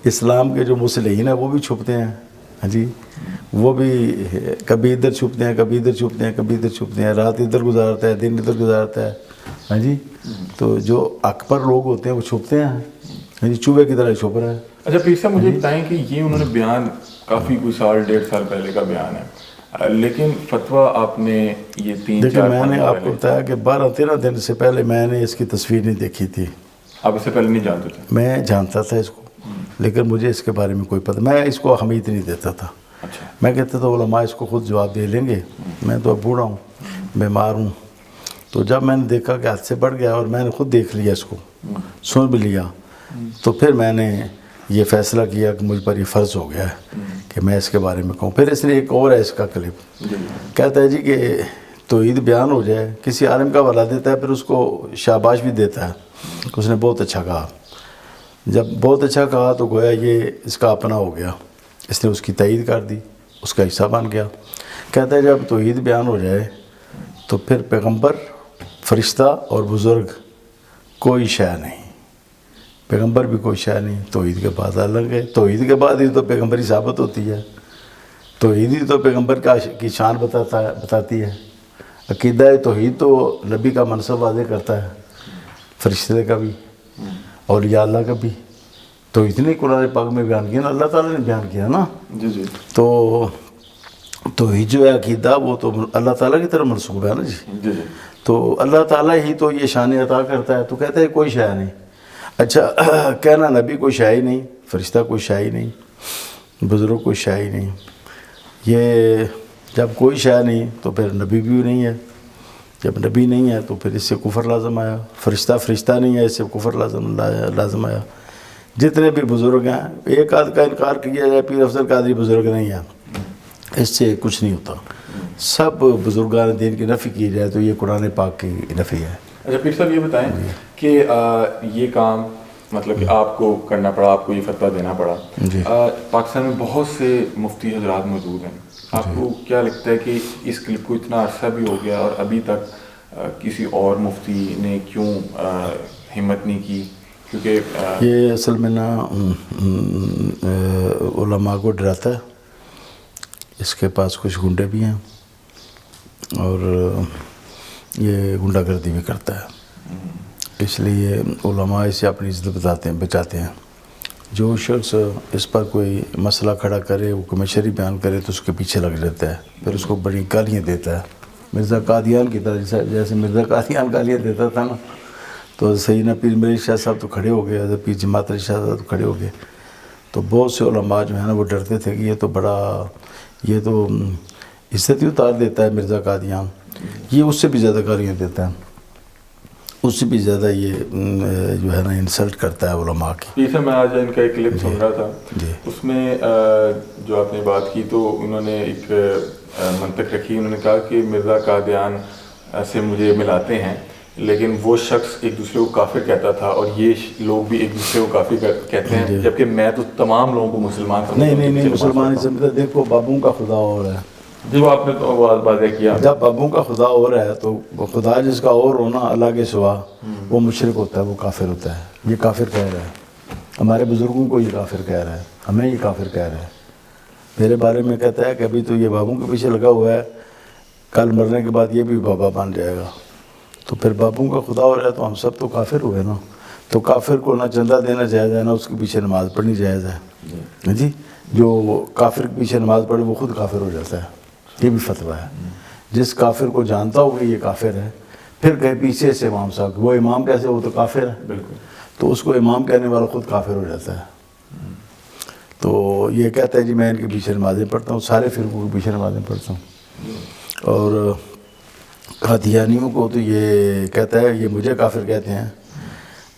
اسلام کے جو مصلحین ہیں وہ بھی چھپتے ہیں، ہاں جی، وہ بھی کبھی ادھر چھپتے ہیں، کبھی ادھر چھپتے ہیں، کبھی ادھر چھپتے ہیں. رات ادھر گزارتا ہے، دن ادھر گزارتا ہے، ہاں جی. تو جو اکبر لوگ ہوتے ہیں وہ چھپتے ہیں، ہاں جی، چوہے کی طرح چھپ رہا ہے. اچھا پیر صاحب، مجھے بتائیں کہ یہ انہوں نے بیان کافی کوئی سال 1.5 سال پہلے کا بیان ہے، لیکن فتویٰ آپ نے یہ 3-4 دیکھیں میں نے آپ کو بتایا کہ 12-13 دن سے پہلے میں نے اس کی تصویر نہیں دیکھی تھی. آپ اس سے پہلے نہیں جانتے تھے؟ میں جانتا تھا اس کو، لیکن مجھے اس کے بارے میں کوئی پتہ، میں اس کو اہمیت نہیں دیتا تھا. اچھا. میں کہتا تھا علماء اس کو خود جواب دے لیں گے، میں تو اب بوڑھا ہوں، بیمار ہوں. تو جب میں نے دیکھا کہ حد سے بڑھ گیا اور میں نے خود دیکھ لیا اس کو، سن بھی لیا، تو پھر میں نے یہ فیصلہ کیا کہ مجھ پر یہ فرض ہو گیا ہے کہ میں اس کے بارے میں کہوں. پھر اس نے ایک اور ہے اس کا کلپ، کہتا ہے جی کہ توحید بیان ہو جائے، کسی عالم کا حوالہ دیتا ہے، پھر اس کو شاباش بھی دیتا ہے، اس نے بہت اچھا کہا. جب بہت اچھا کہا تو گویا یہ اس کا اپنا ہو گیا، اس نے اس کی تائید کر دی، اس کا حصہ بن گیا. کہتا ہے جب توحید بیان ہو جائے تو پھر پیغمبر، فرشتہ اور بزرگ کوئی شے نہیں، پیغمبر بھی کوئی شے نہیں. توحید کے بعد الگ ہے، توحید کے بعد ہی تو پیغمبری ثابت ہوتی ہے. توحید ہی تو پیغمبر کی شان بتاتی ہے. عقیدہ توحید تو نبی کا منصب واضح کرتا ہے، فرشتے کا بھی، اولیاء اللہ کا بھی. تو اتنے قرآن پاک میں بیان کیا نا، اللہ تعالیٰ نے بیان کیا نا. جی جی. تو توحید جو ہے عقیدہ، وہ تو اللہ تعالیٰ کی طرف منسوب ہے نا جی. جی جی. تو اللہ تعالیٰ ہی تو یہ شان عطا کرتا ہے. تو کہتا ہے کوئی شے نہیں. اچھا کہنا نبی کوئی شے ہی نہیں، فرشتہ کوئی شے ہی نہیں، بزرگ کوئی شے ہی نہیں. یہ جب کوئی شے نہیں تو پھر نبی بھی نہیں ہے. جب نبی نہیں ہے تو پھر اس سے کفر لازم آیا. فرشتہ نہیں ہے، اس سے کفر لازم آیا. جتنے بھی بزرگ ہیں، ایک آدھ کا انکار کیا جائے، پیر افضل قادری بزرگ نہیں ہے، اس سے کچھ نہیں ہوتا. سب بزرگان دین کی نفی کی جائے تو یہ قرآن پاک کی نفی ہے. اچھا پیر صاحب یہ بتائیں کہ یہ کام مطلب کہ آپ کو کرنا پڑا، آپ کو یہ فتویٰ دینا پڑا. پاکستان میں بہت سے مفتی حضرات موجود ہیں. آپ کو کیا لگتا ہے کہ اس کلپ کو اتنا عرصہ بھی ہو گیا اور ابھی تک کسی اور مفتی نے کیوں ہمت نہیں کی؟ کیونکہ یہ اصل میں نا علماء کو ڈراتا ہے. اس کے پاس کچھ گنڈے بھی ہیں اور یہ غنڈہ گردی بھی کرتا ہے. اس لیے علماء اسے اپنی عزت بچاتے ہیں. جو شخص اس پر کوئی مسئلہ کھڑا کرے، وہ کوئی مشری بیان کرے تو اس کے پیچھے لگ جاتا ہے، پھر اس کو بڑی گالیاں دیتا ہے. مرزا قادیان کی طرح، جیسے مرزا قادیان گالیاں دیتا تھا نا، تو سیدنا پیر میری شاہ صاحب تو کھڑے ہو گئے، حضرت پیر جماعت علی شاہ صاحب تو کھڑے ہو گئے. تو بہت سے علماء جو ہیں نا وہ ڈرتے تھے کہ یہ تو عزت ہی اتار دیتا ہے مرزا قادیان. یہ اس سے بھی زیادہ گالیاں دیتا ہے، اس سے بھی زیادہ یہ جو ہے نا انسلٹ کرتا ہے علماء کی. جیسے میں آج ان کا ایک کلپ سن رہا تھا، اس میں جو آپ نے بات کی تو انہوں نے ایک منطق رکھی. انہوں نے کہا کہ مرزا قادیان سے مجھے ملاتے ہیں، لیکن وہ شخص ایک دوسرے کو کافر کہتا تھا اور یہ لوگ بھی ایک دوسرے کو کافر کہتے ہیں، جبکہ میں تو تمام لوگوں کو مسلمان سمجھتا ہوں. نہیں مسلمان نہیں سمجھتا. دیکھو بابوں کا خدا اور ہے، جب آپ نے تو واضح کیا جب بابوں کا خدا اور ہے تو خدا جس کا اور ہونا اللہ کے سوا وہ مشرک ہوتا ہے، وہ کافر ہوتا ہے. یہ کافر کہہ رہا ہے، ہمارے بزرگوں کو یہ کافر کہہ رہا ہے، ہمیں یہ کافر کہہ رہا ہے. میرے بارے میں کہتا ہے کہ ابھی تو یہ بابوں کے پیچھے لگا ہوا ہے، کل مرنے کے بعد یہ بھی بابا بن جائے گا. تو پھر بابوں کا خدا اور ہے تو ہم سب تو کافر ہوئے نا. تو کافر کو نہ چندہ دینا جائز ہے، نہ اس کے پیچھے نماز پڑھنی جائز ہے. جی جو کافر کے پیچھے نماز پڑھے وہ خود کافر ہو جاتا ہے. یہ بھی فتویٰ ہے. جس کافر کو جانتا ہو کہ یہ کافر ہے، پھر کہیں پیچھے سے امام صاحب، وہ امام کیسے، وہ تو کافر ہے. بالکل. تو اس کو امام کہنے والا خود کافر ہو جاتا ہے. تو یہ کہتا ہے جی میں ان کے پیچھے نمازیں پڑھتا ہوں، سارے فرقوں کے پیچھے نمازیں پڑھتا ہوں. اور قادیانیوں کو تو یہ کہتا ہے، یہ مجھے کافر کہتے ہیں.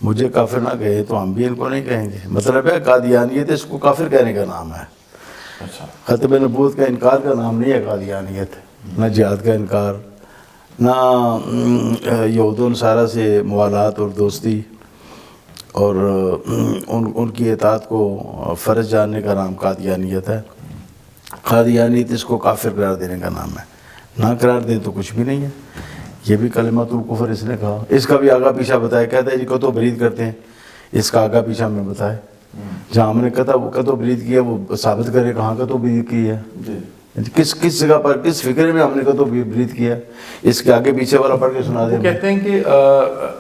مجھے کافر نہ کہیں تو ہم بھی ان کو نہیں کہیں گے. مطلب ہے قادیانیت اس کو کافر کہنے کا نام ہے. اچھا. ختم نبوت کا انکار کا نام نہیں ہے قادیانیت. نہ جہاد کا انکار، نہ یہود و نصارہ سے موالات اور دوستی اور ان کی اطاعت کو فرض جاننے کا نام قادیانیت ہے. قادیانیت اس کو کافر قرار دینے کا نام ہے. نہ قرار دیں تو کچھ بھی نہیں ہے. یہ بھی کلمۃ الکفر اس نے کہا. اس کا بھی آگا پیچھا بتایا. کہتا ہے جی کتو برید کرتے ہیں، اس کا آگا پیچھا ہمیں بتائے. جہاں ہم نے کہا وہ کتو برید کیا وہ ثابت کرے کہاں کتو برید کی ہے. کس جگہ پر، کس فکرے میں ہم نے کتو برید کیا. اس کے آگے پیچھے والا پڑھ کے سنا دیں. وہ کہتے ہیں کہ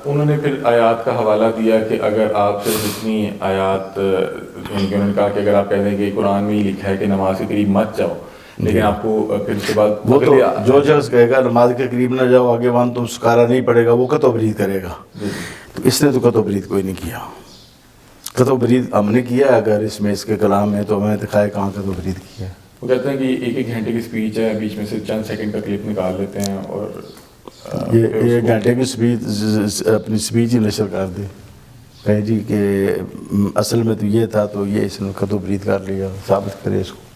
انہوں نے پھر آیات کا حوالہ دیا کہ اگر آپ سے جتنی آیات، انہوں نے کہا کہ اگر آپ کہتے ہیں کہ قرآن میں ہی لکھا ہے کہ نماز کے قریب مت جاؤ، لیکن آپ کو پھر اس کے بعد وہ تو جو شخص کہے گا نماز کے قریب نہ جاؤ، آگے وہاں تو سکارا نہیں پڑے گا، وہ کتو برید کرے گا. تو اس نے تو کتو برید کوئی نہیں کیا. کتو برید ہم نے کیا. اگر اس میں اس کے کلام ہے تو ہمیں دکھائے کہاں کتو برید کیا ہے. وہ کہتے ہیں کہ ایک ایک گھنٹے کی سپیچ ہے، بیچ میں سے چند سیکنڈ کا کلپ نکال لیتے ہیں اور یہ ایک گھنٹے کی سپیچ اپنی سپیچ ہی نشر کر دی. کہیں جی کہ اصل میں تو یہ تھا، تو یہ اس نے کتو برید کر لیا. ثابت کرے اس کو.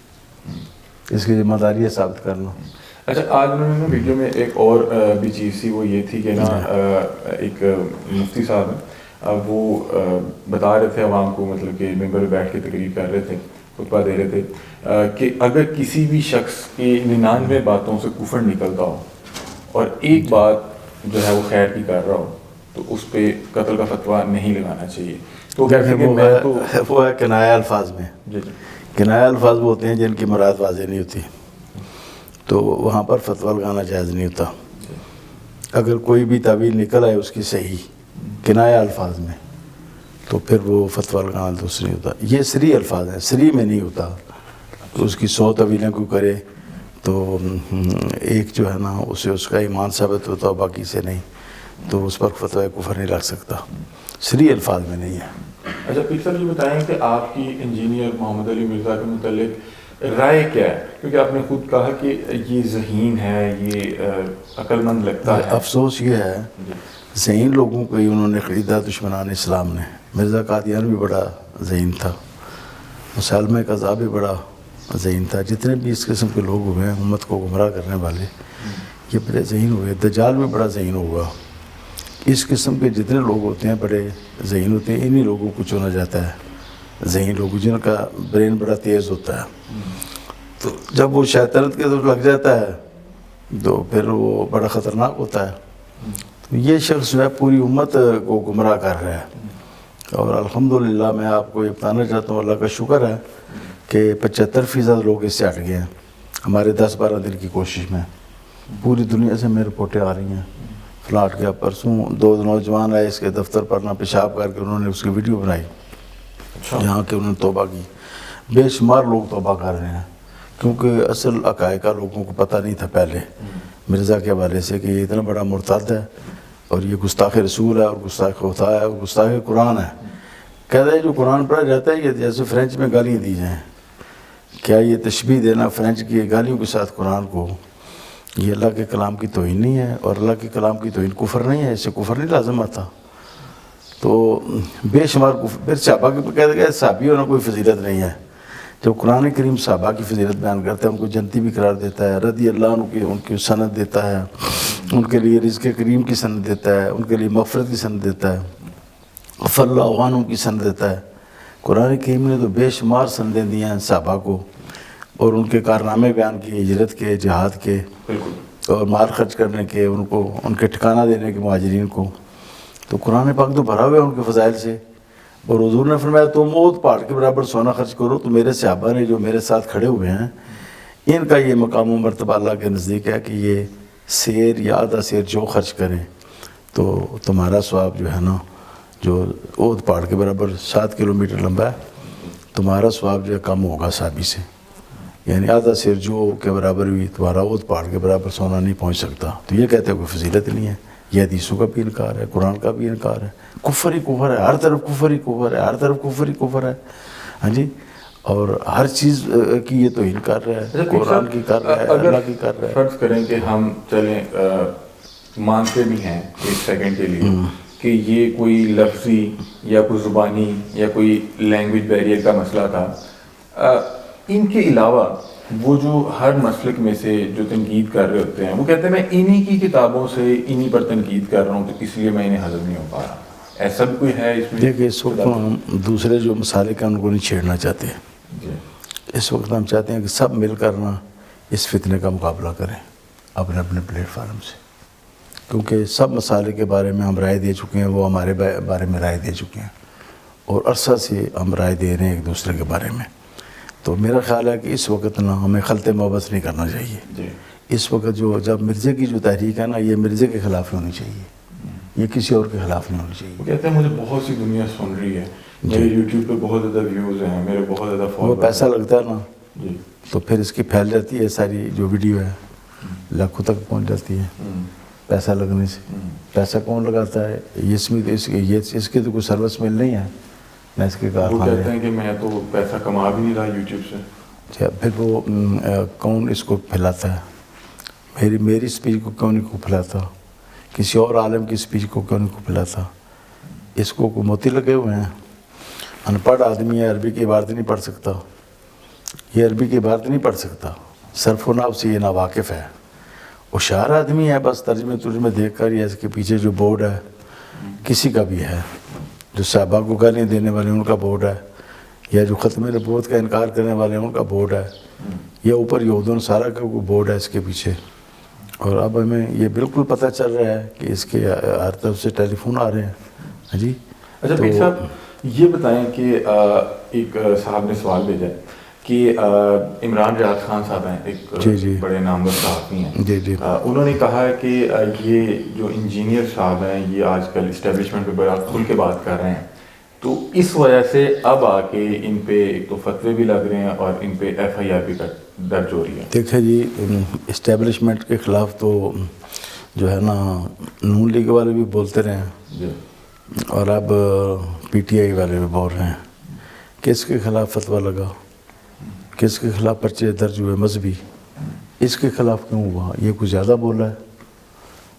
اس کی ذمہ داری ہے ثابت کرنا. اچھا، آج انہوں نے ویڈیو میں ایک اور بھی چیز تھی، وہ یہ تھی کہ نا ایک مفتی صاحب ہیں، وہ بتا رہے تھے عوام کو، مطلب کہ ممبر پہ بیٹھ کے تقریر کر رہے تھے، خطبہ دے رہے تھے کہ اگر کسی بھی شخص کی 99 باتوں سے کفر نکلتا ہو اور ایک بات جو ہے وہ خیر کی کر رہا ہو تو اس پہ قتل کا فتویٰ نہیں لگانا چاہیے. تو وہ ہے کنایہ الفاظ میں. جی جی. کنایہ الفاظ وہ ہوتے ہیں جن کی مراد واضح نہیں ہوتی، تو وہاں پر فتویٰ لگانا جائز نہیں ہوتا. اگر کوئی بھی تعویل نکل آئے اس کی صحیح کنایہ الفاظ میں، تو پھر وہ فتویٰ لگانا درست نہیں ہوتا. یہ سری الفاظ ہیں، سری میں نہیں ہوتا. تو اس کی 100 تعویلیں کوئی کرے تو ایک جو ہے نا اسے اس کا ایمان ثابت ہوتا ہے، باقی سے نہیں، تو اس پر فتویٰ کفر نہیں لگ سکتا. سری الفاظ میں نہیں ہے. اچھا پیر صاحب یہ بتائیں کہ آپ کی انجینئر محمد علی مرزا کے متعلق رائے کیا ہے؟ کیونکہ آپ نے خود کہا کہ یہ ذہین ہے، یہ عقل مند لگتا ہے. افسوس یہ ہے ذہین لوگوں کو ہی انہوں نے خریدا دشمنان اسلام نے. مرزا قادیان بھی بڑا ذہین تھا، مسالمہ قذاب بھی بڑا ذہین تھا. جتنے بھی اس قسم کے لوگ ہوئے ہیں امت کو گمراہ کرنے والے، یہ بڑے ذہین ہوئے. دجال بھی بڑا ذہین ہوا. اس قسم کے جتنے لوگ ہوتے ہیں بڑے ذہین ہوتے ہیں. انہی لوگوں کو چنا جاتا ہے ذہین لوگ، جن کا برین بڑا تیز ہوتا ہے. تو جب وہ شیطنت کے طرف لگ جاتا ہے تو پھر وہ بڑا خطرناک ہوتا ہے. تو یہ شخص جو ہے پوری امت کو گمراہ کر رہا ہے. اور الحمدللہ میں آپ کو یہ بتانا چاہتا ہوں، اللہ کا شکر ہے کہ 75% لوگ اس سے ہٹ گئے ہیں. ہمارے 10-12 دن کی کوشش میں پوری دنیا سے میں رپورٹیں آ رہی ہیں. فلاٹ گیا پرسوں 2 نوجوان آئے اس کے دفتر پر، نہ پیشاب کر کے انہوں نے اس کی ویڈیو بنائی یہاں کہ انہوں نے توبہ کی. بے شمار لوگ توبہ کر رہے ہیں کیونکہ اصل عقائد کا لوگوں کو پتہ نہیں تھا پہلے مرزا کے حوالے سے کہ یہ اتنا بڑا مرتد ہے اور یہ گستاخ رسول ہے اور گستاخ خدا ہے اور گستاخ قرآن ہے. کہتا ہے جو قرآن پڑھا جاتا ہے یہ جیسے فرینچ میں گالیاں دی جائیں. کیا یہ تشبیہ دینا فرینچ کی گالیوں کے ساتھ قرآن کو، یہ اللہ کے کلام کی توہین نہیں ہے؟ اور اللہ کے کلام کی توہین کفر نہیں ہے؟ اس سے کفر نہیں لازم آتا. تو بے شمار کفر. پھر صحابہ کے کہتے ہیں صحابی ہونا کوئی فضیلت نہیں ہے. جب قرآن کریم صحابہ کی فضیلت بیان کرتا ہے، ان کو جنتی بھی قرار دیتا ہے، رضی اللہ عنہ ان کی سند دیتا ہے، ان کے لیے رزق کریم کی سند دیتا ہے، ان کے لیے مغفرت کی سند دیتا ہے، غفر اللہ عنہ کی سند دیتا ہے. قرآن کریم نے تو بے شمار سندیں دی ہیں صحابہ کو. اور ان کے کارنامے بیان کیے، ہجرت کے، جہاد کے، بالکل، اور مال خرچ کرنے کے، ان کو ان کے ٹھکانہ دینے کے مہاجرین کو. تو قرآن پاک تو بھرا ہوا ہے ان کے فضائل سے. اور حضور نے فرمایا تم اونٹ پہاڑ کے برابر سونا خرچ کرو. تو میرے صحابہ نے جو میرے ساتھ کھڑے ہوئے ہیں، ان کا یہ مقام و مرتبہ اللہ کے نزدیک ہے کہ یہ سیر یا آدھا سیر جو خرچ کریں تو تمہارا ثواب جو ہے نا، جو اونٹ پہاڑ کے برابر 7 کلومیٹر لمبا ہے، تمہارا ثواب جو ہے کم ہوگا صحابی سے. یعنی آدھا سیر جو کے برابر بھی تمہارا اونٹ پہاڑ کے برابر سونا نہیں پہنچ سکتا. تو یہ کہتے ہیں کوئی فضیلت نہیں ہے. یہ حدیثوں کا بھی انکار ہے، قرآن کا بھی انکار ہے. کفر ہی کفر ہے، ہر طرف کفر ہی کفر ہے، ہر طرف کفر ہی کفر ہے. ہاں جی، اور ہر چیز کی یہ توہین کر رہا ہے، قرآن کی کر رہا ہے، اللہ کی کر رہا ہے. فرض کریں کہ ہم چلیں مانتے بھی ہیں ایک سیکنڈ کے لیے کہ یہ کوئی لفظی یا کوئی زبانی یا کوئی لینگویج بیریئر کا مسئلہ تھا، ان کے علاوہ وہ جو ہر مسلک میں سے جو تنقید کر رہے ہوتے ہیں وہ کہتے ہیں میں انہی کی کتابوں سے انہی پر تنقید کر رہا ہوں تو اس لیے میں انہیں ہضم نہیں ہو پا رہا. ایسا بھی کوئی ہے اس میں؟ دیکھیں، اس وقت ہم دوسرے جو مسالے کا ان کو نہیں چھیڑنا چاہتے. اس وقت ہم چاہتے ہیں کہ سب مل کر نا اس فتنے کا مقابلہ کریں اپنے اپنے پلیٹ فارم سے. کیونکہ سب مسالے کے بارے میں ہم رائے دے چکے ہیں، وہ ہمارے بارے میں رائے دے چکے ہیں، اور عرصہ سے ہم رائے دے رہے ہیں ایک دوسرے کے بارے میں. تو میرا خیال ہے کہ اس وقت نا ہمیں خلط محبت نہیں کرنا چاہیے. اس وقت جب مرزے کی جو تحریک ہے نا، یہ مرزے کے خلاف ہی ہونی چاہیے، یہ کسی اور کے خلاف نہیں ہونی چاہیے. وہ کہتے ہیں مجھے بہت سی دنیا سن رہی ہے، میرے یوٹیوب پہ بہت زیادہ ویوز ہیں، میرے بہت زیادہ وہ فالوورز. پیسہ لگتا ہے نا تو پھر اس کی پھیل جاتی ہے ساری جو ویڈیو ہے، لاکھوں تک پہنچ جاتی ہے پیسہ لگنے سے. پیسہ کون لگاتا ہے؟ اس کی تو کوئی سروس مل نہیں ہے نہ اس کے وہ کارخانے. کہتے ہیں کہ میں تو پیسہ کما بھی نہیں رہا یوٹیوب سے. پھر وہ کون اس کو پھیلاتا ہے؟ میری اسپیچ کو کیوں نہیں کو پھیلاتا؟ کسی اور عالم کی اسپیچ کو کیوں نہیں کو پھیلاتا؟ اس کو موتی لگے ہوئے ہیں. ان پڑھ آدمی ہے، عربی کی عبارت نہیں پڑھ سکتا. یہ عربی کی عبارت نہیں پڑھ سکتا، صرف و نحو سے یہ ناواقف ہے. ہوشیار آدمی ہے، بس ترجمے دیکھ کر یا اس کے پیچھے جو بورڈ ہے کسی کا بھی ہے، جو صحابہ کو گالیاں دینے والے ان کا بورڈ ہے، یا جو ختم نبوت کا انکار کرنے والے ان کا بورڈ ہے، یا اوپر یہود و نصارہ کا کوئی بورڈ ہے اس کے پیچھے. اور اب ہمیں یہ بالکل پتہ چل رہا ہے کہ اس کے ہر طرف سے ٹیلی فون آ رہے ہیں. ہاں جی. اچھا پیر صاحب یہ بتائیں کہ ایک صاحب نے سوال بھیجا ہے کہ عمران ریاض خان صاحب ہیں، ایک بڑے نامور صحافی ہیں. انہوں نے کہا ہے کہ یہ جو انجینئر صاحب ہیں یہ آج کل اسٹیبلشمنٹ پہ بڑا کھل کے بات کر رہے ہیں، تو اس وجہ سے اب آ کے ان پہ ایک تو فتوے بھی لگ رہے ہیں اور ان پہ FIR بھی درج ہو رہی ہے. دیکھیں جی، اسٹیبلشمنٹ کے خلاف تو جو ہے نا نون لیگ والے بھی بولتے رہے ہیں، اور اب PTI والے بھی بول رہے ہیں. کس کے خلاف فتویٰ لگا؟ کس کے خلاف پرچے درج ہوئے مذہبی؟ اس کے خلاف کیوں ہوا؟ یہ کچھ زیادہ بول رہا ہے.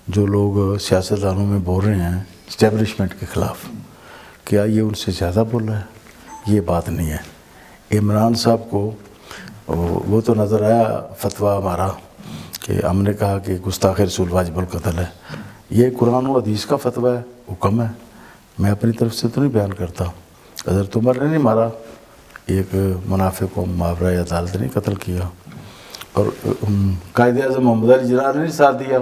جو لوگ سیاستدانوں میں بول رہے ہیں اسٹیبلشمنٹ کے خلاف، کیا یہ ان سے زیادہ بول رہا ہے؟ یہ بات نہیں ہے. عمران صاحب کو وہ تو نظر آیا فتویٰ ہمارا کہ ہم نے کہا کہ گستاخ رسول واجب القتل ہے. یہ قرآن و حدیث کا فتویٰ ہے، حکم ہے. میں اپنی طرف سے تو نہیں بیان کرتا. حضرت عمر نے نہیں مارا، ایک منافق کو ماورائے عدالت نے قتل کیا. اور قائد اعظم محمد علی جناح نے نہیں ساتھ دیا.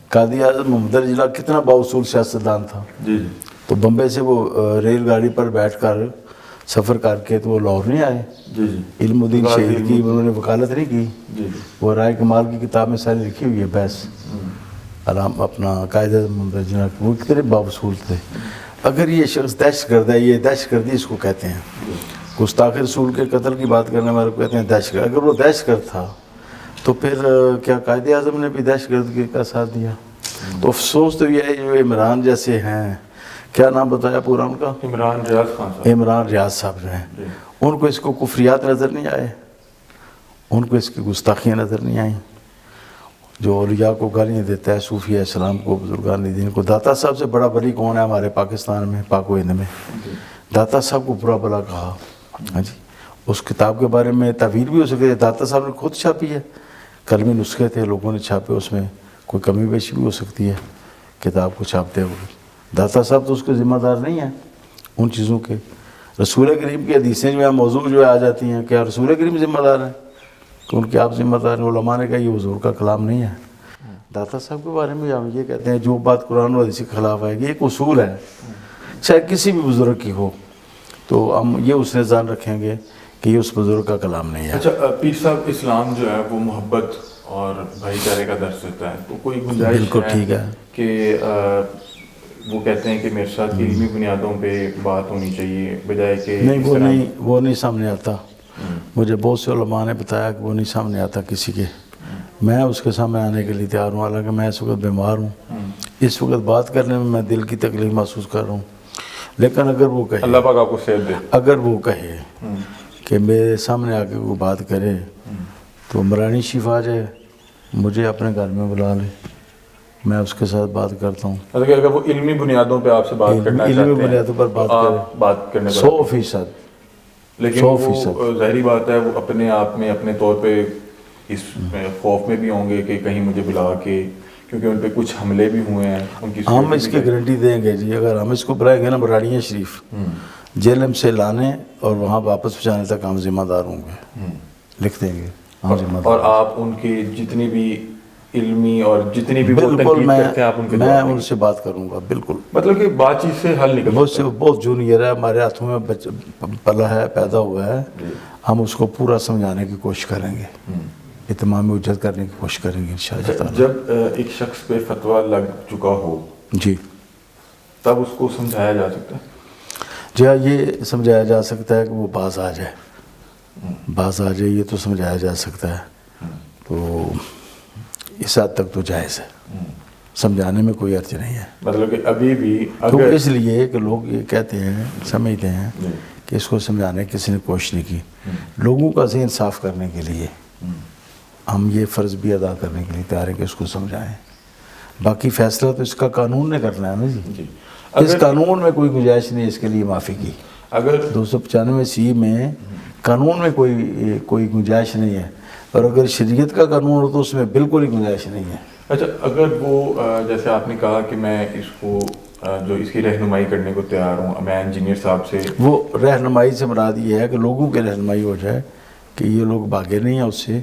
قائد اعظم محمد علی جناح کتنا بااصول سیاستدان تھا. تو بمبئی سے وہ ریل گاڑی پر بیٹھ کر سفر کر کے تو وہ لاہور نہیں آئے. علم الدین شہید کی انہوں نے وکالت نہیں کی. وہ رائے کمال کی کتاب میں ساری لکھی ہوئی ہے بحث علام اپنا قائد اعظم محمد علی جناح. وہ کتنے بااصول تھے. اگر یہ شخص دہشت گرد ہے، یہ دہشت گردی اس کو کہتے ہیں. گستاخ رسول کے قتل کی بات کرنے والے کو کہتے ہیں دہشت گرد. اگر وہ دہشت گرد تھا تو پھر کیا قائد اعظم نے بھی دہشت گردی کا ساتھ دیا؟ تو افسوس تو یہ ہے جو عمران جیسے ہیں، کیا نام بتایا پورا ان کا؟ عمران ریاض خان صاحب. عمران ریاض صاحب جو ہیں، ان کو اس کو کفریات نظر نہیں آئے، ان کو اس کی گستاخیاں نظر نہیں آئیں. جو اولیاء کو گالیاں دیتا ہے، صوفیہ اسلام کو، بزرگان دین کو. داتا صاحب سے بڑا ولی کون ہے ہمارے پاکستان میں، پاک و ہند میں؟ داتا صاحب کو برا بلا کہا. ہاں جی. اس کتاب کے بارے میں تعویل بھی ہو سکتی ہے، داتا صاحب نے خود چھاپی ہے. قلمی نسخے تھے، لوگوں نے چھاپے، اس میں کوئی کمی بیشی بھی ہو سکتی ہے کتاب کو چھاپتے ہوئے. داتا صاحب تو اس کے ذمہ دار نہیں ہیں ان چیزوں کے. رسول کریم کی حدیثیں جو ہے موضوع جو ہے آ جاتی ہیں، کیا رسول کریم ذمہ دار ہیں؟ تو ان کی آپ ذمہ دار علماء نے کہا یہ حضور کا کلام نہیں ہے. داتا صاحب کے بارے میں ہم یہ کہتے ہیں جو بات قرآن و حدیث کے خلاف آئے گی ایک اصول ہے چاہے کسی بھی بزرگ کی ہو تو ہم یہ اس نے ذہن رکھیں گے کہ یہ اس بزرگ کا کلام نہیں ہے. اچھا پیر صاحب اسلام جو ہے وہ محبت اور بھائی چارے کا درس دیتا ہے تو کوئی گنجائش بالکل ٹھیک ہے کہ وہ کہتے ہیں کہ میرے ساتھ علمی بنیادوں پہ بات ہونی چاہیے بجائے کہ نہیں وہ نہیں سامنے آتا. مجھے بہت سے علماء نے بتایا کہ وہ نہیں سامنے آتا کسی کے. میں اس کے سامنے آنے کے لیے تیار ہوں حالانکہ میں اس وقت بیمار ہوں. اس وقت بات کرنے میں دل کی تکلیف محسوس کر رہا ہوں لیکن اگر وہ کہے اللہ پاک آپ کو صحت دے اگر وہ کہے کہ میرے سامنے آ کے وہ بات کرے تو عمرانی شریف آ جائے مجھے اپنے گھر میں بلا لے میں اس کے ساتھ بات کرتا ہوں. اگر وہ علمی بنیادوں پہ آپ سے بات کرنا چاہتے ہیں علمی بنیادوں پر بات کرنے 100%. لیکن وہ ظاہری بات ہے وہ اپنے آپ میں اپنے طور پہ اس خوف میں بھی ہوں گے کہ کہیں مجھے بلا کے کیونکہ ان پہ کچھ حملے بھی ہوئے ہیں ان کی ہم اس کی گارنٹی دیں گے جی. اگر ہم اس کو بلائیں گے نا برانیہ شریف جیلم سے لانے اور وہاں واپس پہنچانے تک ہم ذمہ دار ہوں گے. لکھ دیں گے ہم ذمہ دار. اور آپ ان کی جتنی بھی علمی اور جتنی بھی بالکل کرتے ہیں آپ ان کے میں ان سے بات کروں گا. بالکل مطلب کہ بات چیت سے حل نکل بہت جونیئر ہے ہمارے ہاتھوں میں پلا ہے پیدا ہوا ہے. ہم اس کو پورا سمجھانے کی کوشش کریں گے اتمام حجت کرنے کی کوشش کریں گے انشاءاللہ تعالی. جب ایک شخص پہ فتویٰ لگ چکا ہو جی تب اس کو سمجھایا جا سکتا ہے. جی ہاں یہ سمجھایا جا سکتا ہے کہ وہ باز آ جائے یہ تو سمجھایا جا سکتا ہے. تو اس حد تک تو جائز ہے سمجھانے میں کوئی حرج نہیں ہے. مطلب کہ ابھی بھی تو اس لیے کہ لوگ یہ کہتے ہیں سمجھتے ہیں کہ اس کو سمجھانے کسی نے کوشش نہیں کی. لوگوں کا ذہن صاف کرنے کے لیے ہم یہ فرض بھی ادا کرنے کے لیے تیار ہیں کہ اس کو سمجھائیں. باقی فیصلہ تو اس کا قانون نے کرنا ہے نا جی. اس قانون میں کوئی گنجائش نہیں اس کے لیے معافی کی. اگر 295 میں قانون میں کوئی گنجائش نہیں ہے اور اگر شریعت کا قانون ہو تو اس میں بالکل ہی گنجائش نہیں ہے. اچھا اگر وہ جیسے آپ نے کہا کہ میں اس کو جو اس کی رہنمائی کرنے کو تیار ہوں میں انجینئر صاحب سے وہ رہنمائی سے مراد یہ ہے کہ لوگوں کی رہنمائی ہو جائے کہ یہ لوگ بھاگے نہیں ہیں اس سے.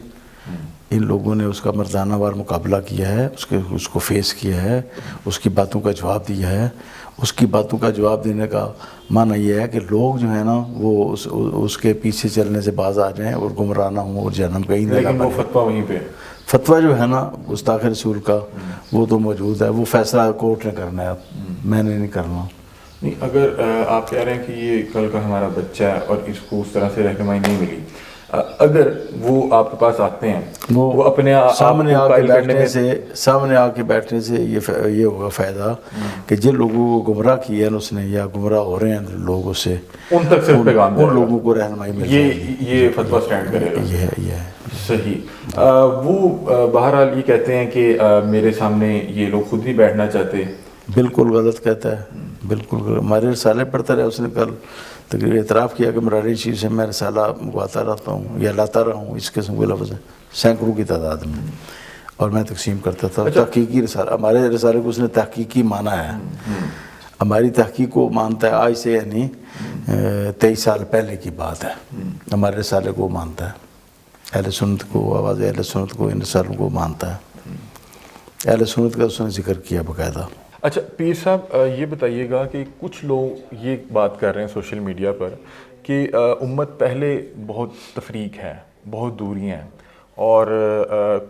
ان لوگوں نے اس کا مردانہ وار مقابلہ کیا ہے اس کو فیس کیا ہے اس کی باتوں کا جواب دیا ہے. اس کی باتوں کا جواب دینے کا معنی یہ ہے کہ لوگ جو ہے نا وہ اس کے پیچھے چلنے سے باز آ جائیں اور گمراہ نہ ہوں اور جہنم کہیں نہ. لیکن وہ فتویٰ وہیں پہ فتویٰ جو ہے نا گستاخ رسول کا وہ تو موجود ہے. وہ فیصلہ کورٹ نے کرنا ہے میں نے نہیں کرنا. نہیں اگر آپ کہہ رہے ہیں کہ یہ کل کا ہمارا بچہ ہے اور اس کو اس طرح سے رہنمائی نہیں ملی اگر وہ آپ کے پاس آتے ہیں وہ اپنے سامنے آ کے بیٹھنے سے یہ ہوگا فائدہ کہ جن لوگوں کو گمراہ کیا ہے اس نے یا گمراہ ہو رہے ہیں لوگ اس سے ان تک صرف پیغام ان لوگوں کو رہنمائی مل جائے گی. یہ فتویٰ سٹینڈ کرے گا. یہ ہے صحیح. وہ بہرحال یہ کہتے ہیں کہ میرے سامنے یہ لوگ خود نہیں بیٹھنا چاہتے. بالکل غلط کہتا ہے. بالکل ہمارے رسالے پڑھتا رہا اس نے کل تقریباً اعتراف کیا کہ مراری چیز سے میں رسالہ منگواتا رہتا ہوں یا لاتا رہا ہوں. اس قسم کے لفظ ہیں سینکڑوں کی تعداد میں اور میں تقسیم کرتا تھا. تحقیقی رسالہ ہمارے رسالے کو اس نے تحقیقی مانا ہے. ہماری تحقیق کو مانتا ہے آج سے یعنی 23 سال پہلے کی بات ہے. ہمارے رسالے کو مانتا ہے. اہل سنت کو آواز اہل سنت کو ان رسالوں کو مانتا ہے. اہل سنت کا اس نے ذکر کیا باقاعدہ. اچھا پیر صاحب یہ بتائیے گا کہ کچھ لوگ یہ بات کر رہے ہیں سوشل میڈیا پر کہ امت پہلے بہت تفریق ہے بہت دوریاں ہیں اور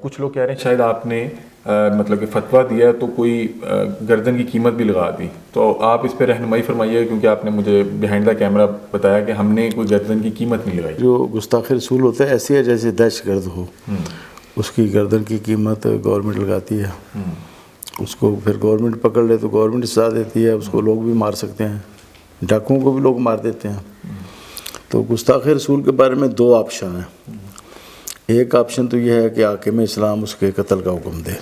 کچھ لوگ کہہ رہے ہیں شاید آپ نے مطلب کہ فتویٰ دیا تو کوئی گردن کی قیمت بھی لگا دی. تو آپ اس پہ رہنمائی فرمائیے کیونکہ آپ نے مجھے بیہائنڈ دا کیمرہ بتایا کہ ہم نے کوئی گردن کی قیمت نہیں لگائی. جو گستاخ رسول ہوتا ہے ایسی ہے جیسے دہشت گرد ہو. اس کی گردن کی قیمت گورنمنٹ لگاتی ہے. اس کو پھر گورنمنٹ پکڑ لے تو گورنمنٹ سزا دیتی ہے. اس کو لوگ بھی مار سکتے ہیں. ڈاکوؤں کو بھی لوگ مار دیتے ہیں. تو گستاخ رسول کے بارے میں 2 آپشن ہیں. ایک آپشن تو یہ ہے کہ حاکم اسلام اس کے قتل کا حکم دے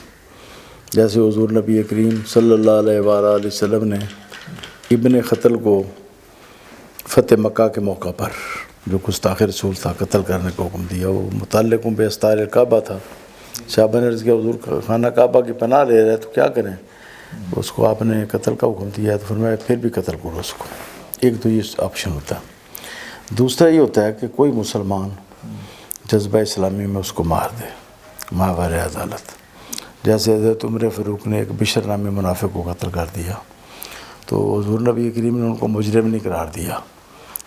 جیسے حضور نبی کریم صلی اللہ علیہ وآلہ وسلم نے ابن قتل کو فتح مکہ کے موقع پر جو گستاخ رسول تھا قتل کرنے کا حکم دیا. وہ متعلق بے استار کعبہ تھا. صحابہ نے عرض کیا حضور خانہ کعبہ کی پناہ لے رہے تو کیا کریں. اس کو آپ نے قتل کا حکم دیا ہے تو فرمایا پھر بھی قتل کرو اس کو. ایک تو یہ آپشن ہوتا ہے. دوسرا یہ ہوتا ہے کہ کوئی مسلمان جذبہ اسلامی میں اس کو مار دے ماورِ عدالت. جیسے حضرت عمر فاروق نے ایک بشر نامی منافق کو قتل کر دیا تو حضور نبی کریم نے ان کو مجرم نہیں قرار دیا،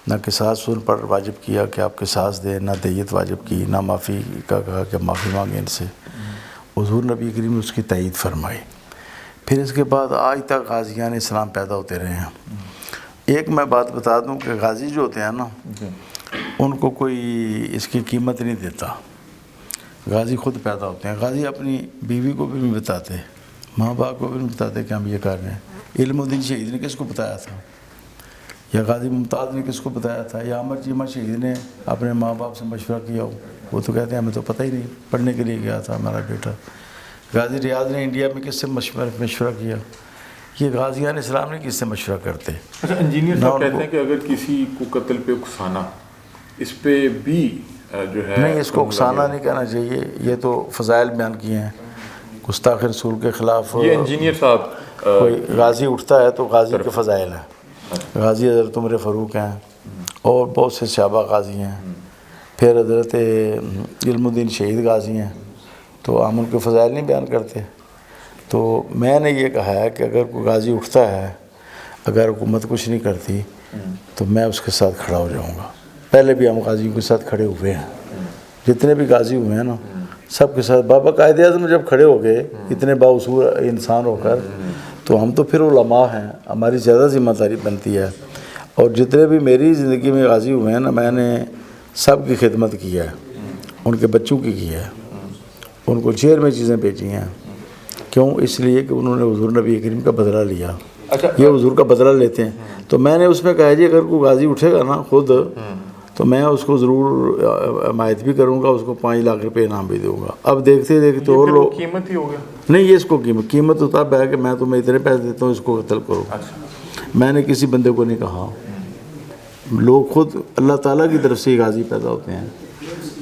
نہ قصاص ان پر واجب کیا کہ آپ قصاص دیں، نہ دیت واجب کی، نہ معافی کا کہا کہ معافی مانگیں ان سے. حضور نبی کریم نے اس کی تائید فرمائی. پھر اس کے بعد آج تک غازیان اسلام پیدا ہوتے رہے ہیں. ایک میں بات بتا دوں کہ غازی جو ہوتے ہیں نا ان کو کوئی اس کی قیمت نہیں دیتا. غازی خود پیدا ہوتے ہیں. غازی اپنی بیوی کو بھی نہیں بتاتے، ماں باپ کو بھی نہیں بتاتے کہ ہم یہ کر رہے ہیں. علم الدین شہید نے کس کو بتایا تھا، یا غازی ممتاز نے کس کو بتایا تھا، یا عمر چیمہ شہید نے اپنے ماں باپ سے مشورہ کیا ہو؟ وہ تو کہتے ہیں ہمیں تو پتہ ہی نہیں، پڑھنے کے لیے گیا تھا ہمارا بیٹا. غازی ریاض نے انڈیا میں کس سے مشورہ کیا؟ یہ غازیان اسلام نے کس سے مشورہ کرتے؟ اچھا، انجینئر صاحب کہتے ہیں کہ اگر کسی کو قتل پہ اکسانا، اس پہ بھی جو ہے نہیں، اس کو اکسانا نہیں کہنا چاہیے. یہ تو فضائل بیان کیے ہیں گستاخ رسول کے خلاف. یہ انجینئر صاحب کوئی غازی اٹھتا ہے تو غازی کے فضائل ہیں. غازی حضرت عمر فاروق ہیں اور بہت سے صحابہ غازی ہیں. پھر حضرت علم الدین شہید غازی ہیں، تو ہم ان کے فضائل نہیں بیان کرتے. تو میں نے یہ کہا ہے کہ اگر کوئی غازی اٹھتا ہے، اگر حکومت کچھ نہیں کرتی تو میں اس کے ساتھ کھڑا ہو جاؤں گا. پہلے بھی ہم غازیوں کے ساتھ کھڑے ہوئے ہیں. جتنے بھی غازی ہوئے ہیں نا سب کے ساتھ. بابا قائد اعظم جب کھڑے ہو گئے اتنے باوصول انسان ہو کر، تو ہم تو پھر علماء ہیں، ہماری زیادہ ذمہ داری بنتی ہے. اور جتنے بھی میری زندگی میں غازی ہوئے ہیں نا، میں نے سب کی خدمت کی ہے، ان کے بچوں کی ہے، ان کو جیل میں چیزیں بیچی ہیں. کیوں؟ اس لیے کہ انہوں نے حضور نبی کریم کا بدلہ لیا. یہ حضور کا بدلہ لیتے ہیں. تو میں نے اس میں کہا جی اگر کوئی غازی اٹھے گا نا خود، تو میں اس کو ضرور حمایت بھی کروں گا، اس کو 5 لاکھ روپے انعام بھی دوں گا. اب دیکھتے دیکھتے اور لوگ قیمت ہی ہو گیا. نہیں، یہ اس کو قیمت ہوتا ہے کہ میں تمہیں اتنے پیسے دیتا ہوں، اس کو قتل کرو. میں نے کسی بندے کو نہیں کہا. لوگ خود اللہ تعالیٰ کی طرف سے غازی پیدا ہوتے ہیں.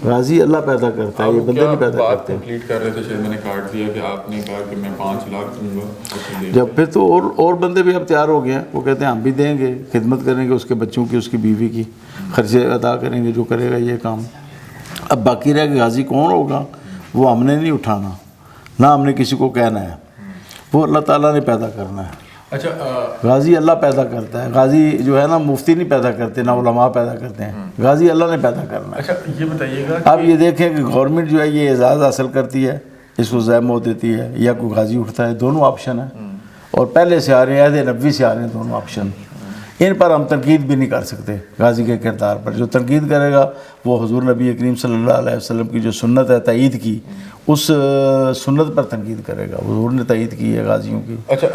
غازی اللہ پیدا کرتا ہے، یہ بندے نہیں پیدا کرتے. کمپلیٹ کر رہے تھے شاید میں نے کاٹ دیا کہ آپ نے کہا کہ میں 5 لاکھ دوں گا. جب پھر تو اور بندے بھی اب تیار ہو گئے ہیں. وہ کہتے ہیں ہم بھی دیں گے، خدمت کریں گے اس کے بچوں کی، اس کی بیوی کی، خرچے ادا کریں گے جو کرے گا یہ کام. اب باقی رہ کہ غازی کون ہوگا وہ ہم نے نہیں اٹھانا، نہ ہم نے کسی کو کہنا ہے. وہ اللہ تعالیٰ نے پیدا کرنا ہے. اچھا، غازی اللہ پیدا کرتا ہے. غازی جو ہے نا مفتی نہیں پیدا کرتے، نہ علماء پیدا کرتے ہیں. غازی اللہ نے پیدا کرنا ہے. اچھا یہ بتائیے گا اب یہ دیکھیں کہ گورنمنٹ جو ہے یہ اعزاز حاصل کرتی ہے، اس کو ضائع موت دیتی ہے، یا کوئی غازی اٹھتا ہے. دونوں آپشن ہیں، اور پہلے سے آ رہے ہیں، عہد نبوی سے آ رہے ہیں دونوں آپشن. ان پر ہم تنقید بھی نہیں کر سکتے. غازی کے کردار پر جو تنقید کرے گا وہ حضور نبی کریم صلی اللہ علیہ وسلم کی جو سنت ہے تائید کی، اس سنت پر تنقید کرے گا. حضور نے تائید کی ہے غازیوں کی. اچھا،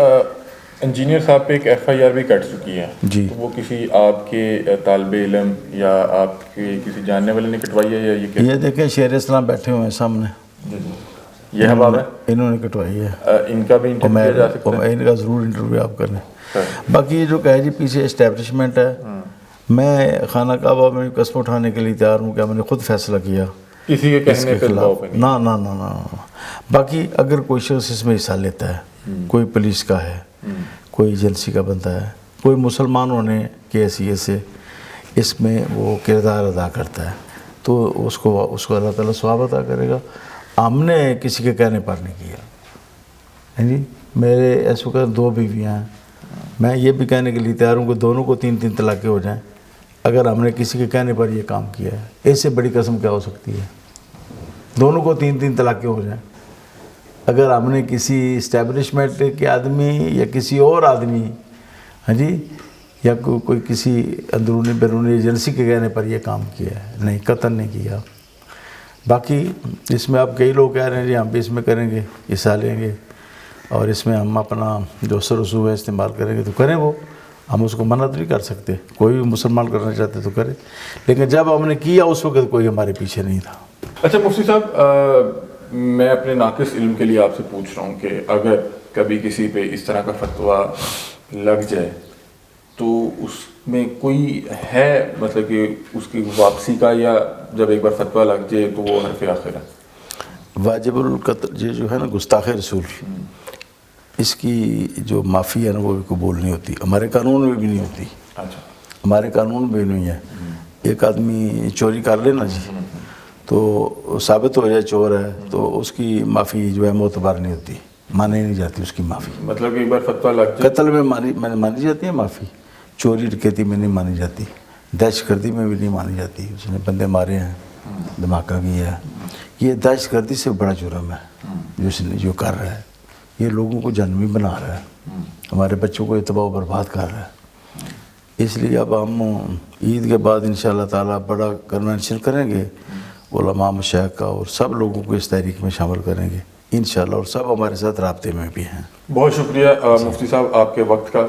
انجینئر صاحب پہ ایک FIR بھی کٹ چکی ہے جی. تو وہ کسی آپ کے طالب علم یا آپ کے کسی جاننے والے نے کٹوائی ہے یا یہ دیکھیں شیر اسلام بیٹھے ہوئے ہیں سامنے، یہ حباب ہے، انہوں نے کٹوائی ہے. ان کا بھی انٹرویو کیا جا سکتا ہے؟ ان کا ضرور انٹرویو آپ کریں. باقی یہ جو کہے جی پیچھے اسٹیبلشمنٹ ہے، میں خانہ کعبہ میں قسم اٹھانے کے لیے تیار ہوں کہ میں نے خود فیصلہ کیا کسی کے اس کہنے کے پہ خلاف. نہ. باقی اگر کوئی شخص اس میں حصہ لیتا ہے، کوئی پولیس کا ہے، کوئی ایجنسی کا بندہ ہے، کوئی مسلمان ہونے کی حیثیت سے اس میں وہ کردار ادا کرتا ہے، تو اس کو اللہ تعالیٰ ثواب عطا کرے گا. ہم نے کسی کے کہنے پر نہیں کیا. جی میرے اس وقت 2 بیویاں ہیں. میں یہ بھی کہنے کے لیے تیار ہوں کہ دونوں کو 3 طلاقیں ہو جائیں اگر ہم نے کسی کے کہنے پر یہ کام کیا ہے. اس سے بڑی قسم کیا ہو سکتی ہے؟ دونوں کو 3 طلاقیں ہو جائیں اگر ہم نے کسی اسٹیبلشمنٹ کے آدمی یا کسی اور آدمی، ہاں جی، یا کوئی کسی اندرونی بیرونی ایجنسی کے کہنے پر یہ کام کیا ہے. نہیں، قطعاً نہیں کیا. باقی اس میں آپ کئی لوگ کہہ رہے ہیں جی ہم بھی اس میں کریں گے، حصہ لیں گے، اور اس میں ہم اپنا جو اثر رسوخ ہے استعمال کریں گے، تو کریں. وہ ہم اس کو منع نہیں کر سکتے. کوئی بھی مسلمان کرنا چاہتے تو کرے، لیکن جب ہم نے کیا اس وقت کوئی ہمارے پیچھے نہیں تھا. اچھا مفتی صاحب، میں اپنے ناقص علم کے لیے آپ سے پوچھ رہا ہوں کہ اگر کبھی کسی پہ اس طرح کا فتویٰ لگ جائے تو اس میں کوئی ہے مطلب کہ اس کی واپسی کا، یا جب ایک بار فتویٰ لگ جائے تو وہ حرف آخر ہے؟ واجب القتل یہ جو ہے نا گستاخ رسول، اس کی جو معافی ہے نا وہ بھی قبول نہیں ہوتی. ہمارے قانون میں بھی نہیں ہوتی. اچھا، ہمارے قانون میں بھی نہیں ہے. ایک آدمی چوری کر لے نا جی، تو ثابت ہو جائے چور ہے تو اس کی معافی جو ہے معتبر نہیں ہوتی، مانی نہیں جاتی اس کی معافی. مطلب کہ ایک بار فتویٰ لگ جائے قتل میں مانی جاتی ہے معافی، چوری ڈکیتی میں نہیں مانی جاتی، دہشت گردی میں بھی نہیں مانی جاتی. اس نے بندے مارے ہیں، دھماکہ کیا ہے، یہ دہشت گردی سے بڑا جرم ہے جو کر رہا ہے. یہ لوگوں کو جہنمی بنا رہا ہے، ہمارے بچوں کو تباہ و برباد کر رہا ہے. اس لیے اب ہم عید کے بعد انشاءاللہ تعالیٰ بڑا کنونشن کریں گے، علماء مشائخ کا، اور سب لوگوں کو اس تحریک میں شامل کریں گے انشاءاللہ، اور سب ہمارے ساتھ رابطے میں بھی ہیں. بہت شکریہ مفتی صاحب آپ کے وقت کا.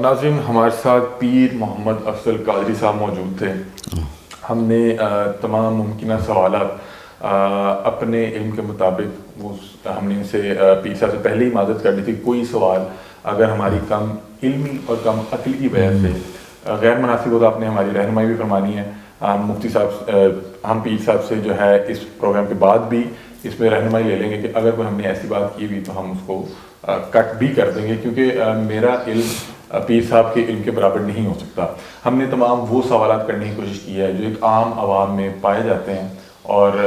ناظرین، ہمارے ساتھ پیر محمد افضل قادری صاحب موجود تھے. ہم نے تمام ممکنہ سوالات اپنے علم کے مطابق ہم نے ان سے پیر صاحب سے پہلے ہی معذرت کر دی تھی. کوئی سوال اگر ہماری کم علمی اور کم عقل کی وجہ سے غیر مناسب ہو تو آپ نے ہماری رہنمائی بھی فرمانی ہے. مفتی صاحب ہم پیر صاحب سے جو ہے اس پروگرام کے بعد بھی اس میں رہنمائی لے لیں گے کہ اگر کوئی ہم نے ایسی بات کی ہوئی تو ہم اس کو کٹ بھی کر دیں گے، کیونکہ میرا علم پیر صاحب کے علم کے برابر نہیں ہو سکتا. ہم نے تمام وہ سوالات کرنے کی کوشش کی ہے جو ایک عام عوام میں پائے جاتے ہیں، اور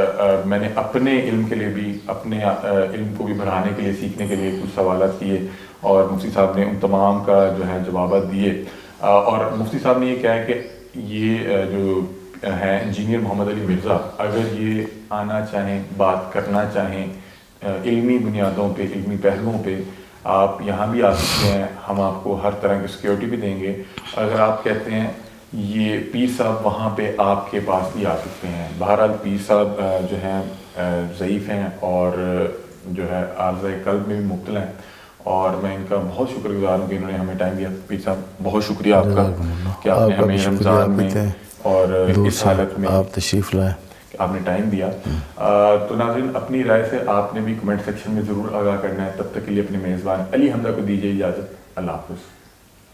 میں نے اپنے علم کے لیے بھی، اپنے علم کو بھی بڑھانے کے لیے، سیکھنے کے لیے کچھ سوالات کیے، اور مفتی صاحب نے ان تمام کا جو ہے جوابات دیے. اور مفتی صاحب نے یہ کہا ہے کہ یہ جو ہیں انجینئر محمد علی مرزا، اگر یہ آنا چاہیں، بات کرنا چاہیں علمی بنیادوں پہ، علمی پہلوؤں پہ، آپ یہاں بھی آ سکتے ہیں. ہم آپ کو ہر طرح کی سیکیورٹی بھی دیں گے. اگر آپ کہتے ہیں یہ پیر صاحب وہاں پہ آپ کے پاس بھی آ سکتے ہیں. بہرحال پیر صاحب جو ہیں ضعیف ہیں اور جو ہے عارضہ قلب میں بھی مبتلا ہیں، اور میں ان کا بہت شکر گزار ہوں کہ انہوں نے ہمیں ٹائم دیا. پیر صاحب بہت شکریہ آپ کا کہ آپ نے ہمیں رمضان میں اور اس حالت میں آپ تشریف لائیں، آپ نے ٹائم دیا. تو ناظرین، اپنی رائے سے آپ نے بھی کمنٹ سیکشن میں ضرور آگاہ کرنا ہے. تب تک کے لیے اپنے میزبان علی حمزہ کو دیجیے اجازت. اللہ حافظ.